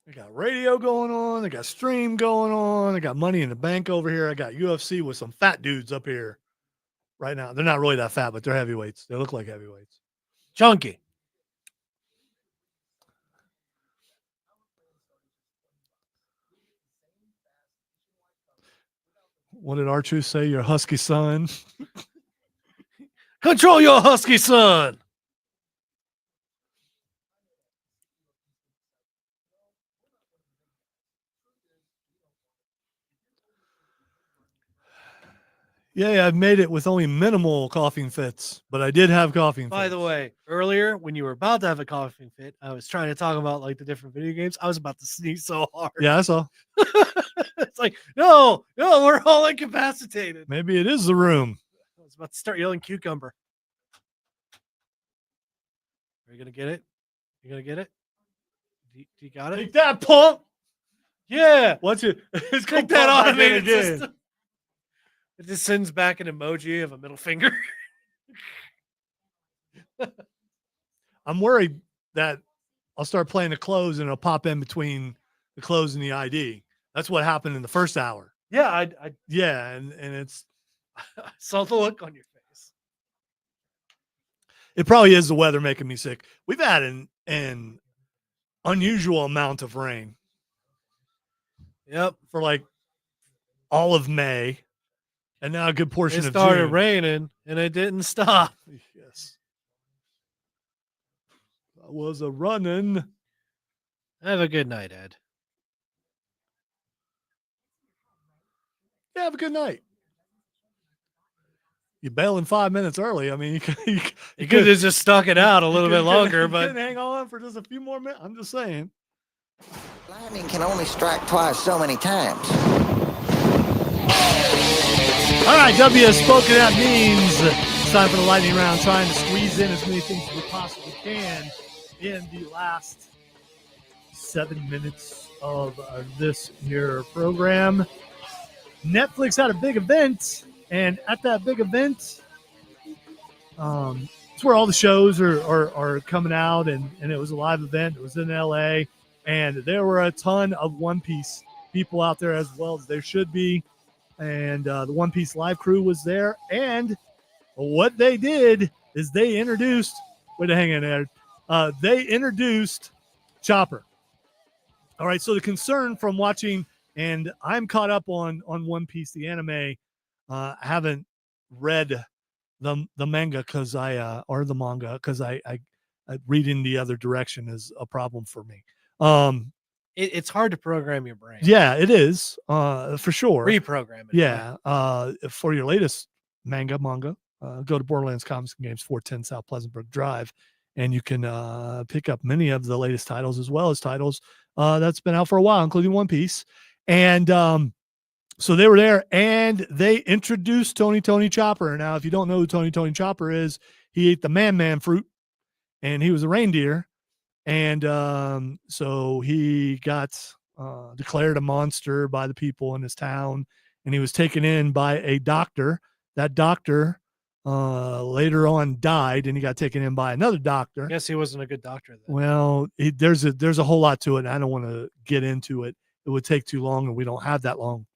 I got radio going on. I got stream going on. I got money in the bank over here. I got UFC with some fat dudes up here right now. They're not really that fat, but they're heavyweights. They look like heavyweights. Chunky. What did R-Truth say? Your husky son. Control your husky son. Yeah, I've made it with only minimal coughing fits, but I did have coughing fits. By the way, earlier when you were about to have a coughing fit, I was trying to talk about like the different video games. I was about to sneeze so hard. Yeah, I saw. It's like, no, we're all incapacitated. Maybe it is the room. I was about to start yelling cucumber. Are you gonna get it? You gonna get it? Do you got it? Take that, punk! Yeah. What's it? It's Click that automated system. It just sends back an emoji of a middle finger. I'm worried that I'll start playing the close and it'll pop in between the close and the ID. That's what happened in the first hour. Yeah, I Yeah, and it's I saw the look on your face. it probably is the weather making me sick. We've had an unusual amount of rain. Yep. For like all of May. And now a good portion It of started June. raining and it didn't stop. Yes. I was a running. Have a good night, Ed. Yeah, have a good night. You bailing 5 minutes early. I mean, you could have just stuck it out a little bit longer, you but couldn't hang on for just a few more minutes. I'm just saying. Lightning can only strike twice so many times. All right, W has spoken. That means it's time for the lightning round, trying to squeeze in as many things as we possibly can in the last 7 minutes of this here program. Netflix had a big event, and at that big event, it's where all the shows are coming out, and it was a live event. It was in LA, and there were a ton of One Piece people out there, as well as there should be. And the One Piece live crew was there. And what they did is they introduced, hang in there. They introduced Chopper. All right. So the concern from watching, and I'm caught up on One Piece, the anime. I haven't read the manga because or the manga because I reading the other direction is a problem for me. it's hard to program your brain. Yeah, it is for sure. Reprogram it. Yeah. For your latest manga, go to Borderlands Comics and Games, 410 South Pleasantbrook Drive, and you can pick up many of the latest titles as well as titles that's been out for a while, including One Piece. And so they were there, and they introduced Tony Chopper. Now, if you don't know who Tony Chopper is, he ate the man fruit, and he was a reindeer. And so he got declared a monster by the people in his town, and he was taken in by a doctor. That doctor later on died, and he got taken in by another doctor. I guess he wasn't a good doctor then. Well, there's a whole lot to it, and I don't want to get into it. It would take too long, and we don't have that long.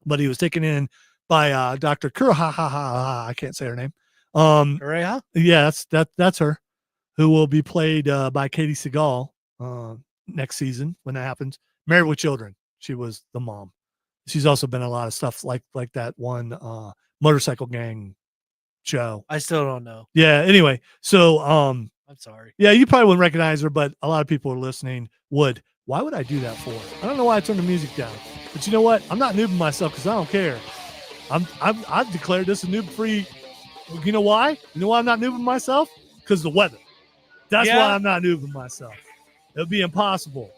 But he was taken in by Dr. Kuroha. I can't say her name. Kuroha? Yeah, that's her, who will be played by Katie Seagal next season when that happens. Married with Children. She was the mom. She's also been in a lot of stuff like that one motorcycle gang show. I still don't know. Yeah. Anyway, so I'm sorry. yeah, you probably wouldn't recognize her, but a lot of people are listening would. Why would I do that for? I don't know why I turned the music down. But you know what? I'm not noobing myself because I don't care. I've declared this a noob-free. You know why? You know why I'm not noobing myself? Because the weather. That's why I'm not noobing myself. It would be impossible.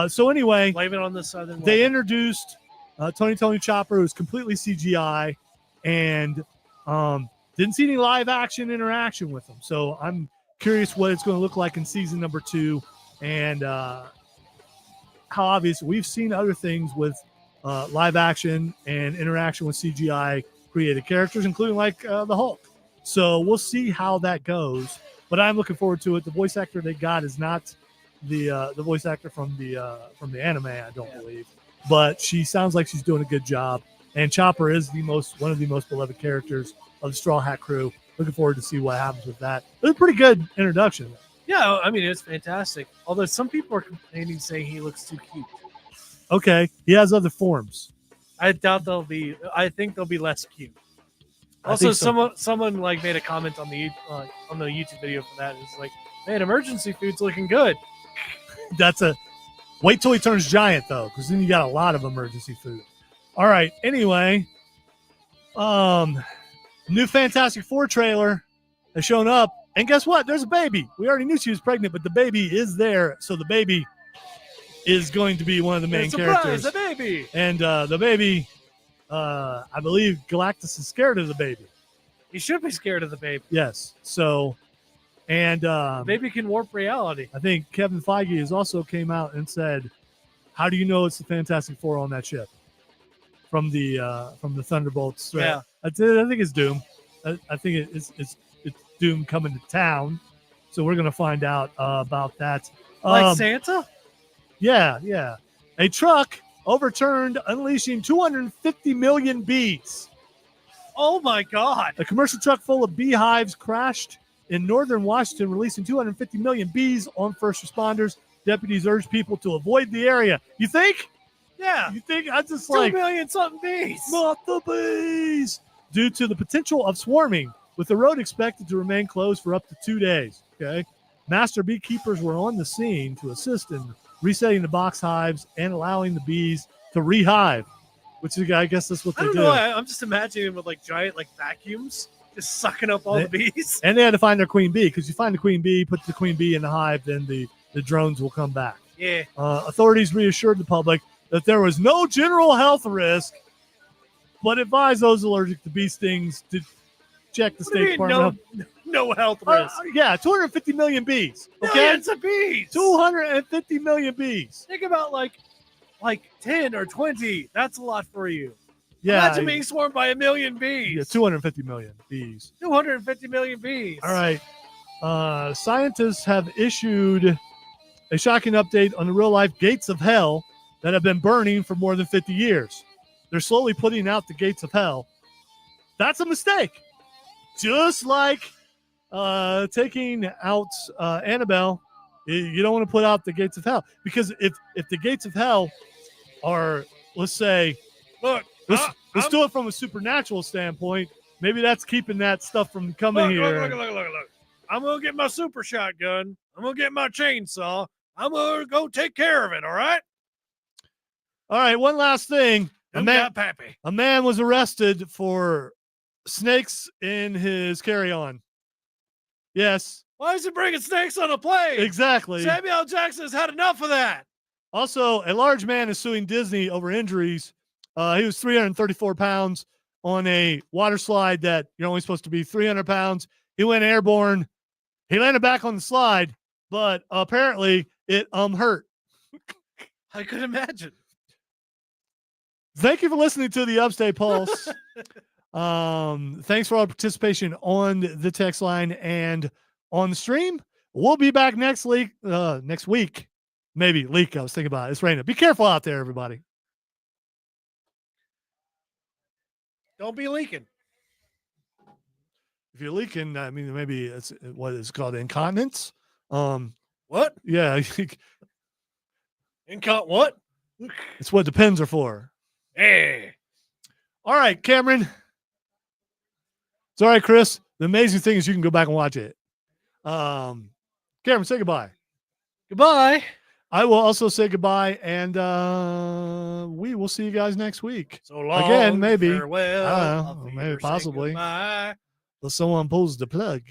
So anyway, blame it on the southern they weather. introduced Tony Chopper, who's completely CGI, and didn't see any live action interaction with him. So I'm curious what it's going to look like in season number 2, and how obvious we've seen other things with live action and interaction with CGI created characters, including like the Hulk. So we'll see how that goes. But I'm looking forward to it. The voice actor they got is not the voice actor from the anime, I don't believe. But she sounds like she's doing a good job. And Chopper is one of the most beloved characters of the Straw Hat crew. Looking forward to see what happens with that. It was a pretty good introduction. Yeah, I mean, it's fantastic. Although some people are complaining, saying he looks too cute. Okay, he has other forms. I doubt I think they'll be less cute. Also, someone like made a comment on the YouTube video for that. It's like, man, emergency food's looking good. Wait till he turns giant though, because then you got a lot of emergency food. All right. Anyway, New Fantastic Four trailer has shown up, and guess what? There's a baby. We already knew she was pregnant, but the baby is there, so the baby is going to be one of the main characters. The baby. And the baby, I believe Galactus is scared of the baby. He should be scared of the baby. Yes. So, and The baby can warp reality. I think Kevin Feige has also came out and said, "How do you know it's the Fantastic Four on that ship?" From the Thunderbolts threat. Yeah. I think it's Doom. I think it's Doom coming to town. So we're gonna find out about that. Like Santa? Yeah. A truck overturned, unleashing 250 million bees. Oh my God. A commercial truck full of beehives crashed in northern Washington, releasing 250 million bees on first responders. Deputies urged people to avoid the area. You think? Yeah. You think? I just 2 million something bees. not the bees. Due to the potential of swarming, with the road expected to remain closed for up to 2 days. Okay. Master beekeepers were on the scene to assist in resetting the box hives and allowing the bees to rehive, which is, I guess that's what I they don't do. know. I'm just imagining with like giant like vacuums just sucking up all the bees. And they had to find their queen bee, because you find the queen bee, put the queen bee in the hive, then the drones will come back. Yeah. Authorities reassured the public that there was no general health risk, but advised those allergic to bee stings to check the What do you State mean, Department. no health risk. Yeah, 250 million bees. Okay, Millions of bees. 250 million bees. Think about like 10 or 20. That's a lot for you. Yeah, Imagine being swarmed by 1 million bees. yeah, 250 million bees. 250 million bees. All right. Scientists have issued a shocking update on the real-life gates of hell that have been burning for more than 50 years. They're slowly putting out the gates of hell. That's a mistake. Just like taking out Annabelle, you don't want to put out the gates of hell, because if the gates of hell are, let's say, Look, let's do it from a supernatural standpoint. Maybe that's keeping that stuff from coming here. Look. I'm going to get my super shotgun. I'm going to get my chainsaw. I'm going to go take care of it, all right? All right, one last thing. A man was arrested for snakes in his carry-on. Yes. Why is he bringing snakes on a plane? Exactly. Samuel L. Jackson has had enough of that. Also, a large man is suing Disney over injuries. He was 334 pounds on a water slide that you're only supposed to be 300 pounds. He went airborne. He landed back on the slide, but apparently it hurt. I could imagine. Thank you for listening to the Upstate Pulse. Thanks for all the participation on the text line and on the stream. We'll be back next week. Maybe leak. I was thinking about it. It's raining. Be careful out there, everybody. Don't be leaking. If you're leaking, I mean, maybe it's what is called incontinence. What? Yeah. What? It's what the pens are for. Hey. All right, Cameron. It's all right, Chris. The amazing thing is you can go back and watch it. Cameron, say goodbye. Goodbye. I will also say goodbye, and we will see you guys next week. So long. Again, maybe. Farewell. I don't know. Maybe, possibly. Until someone pulls the plug.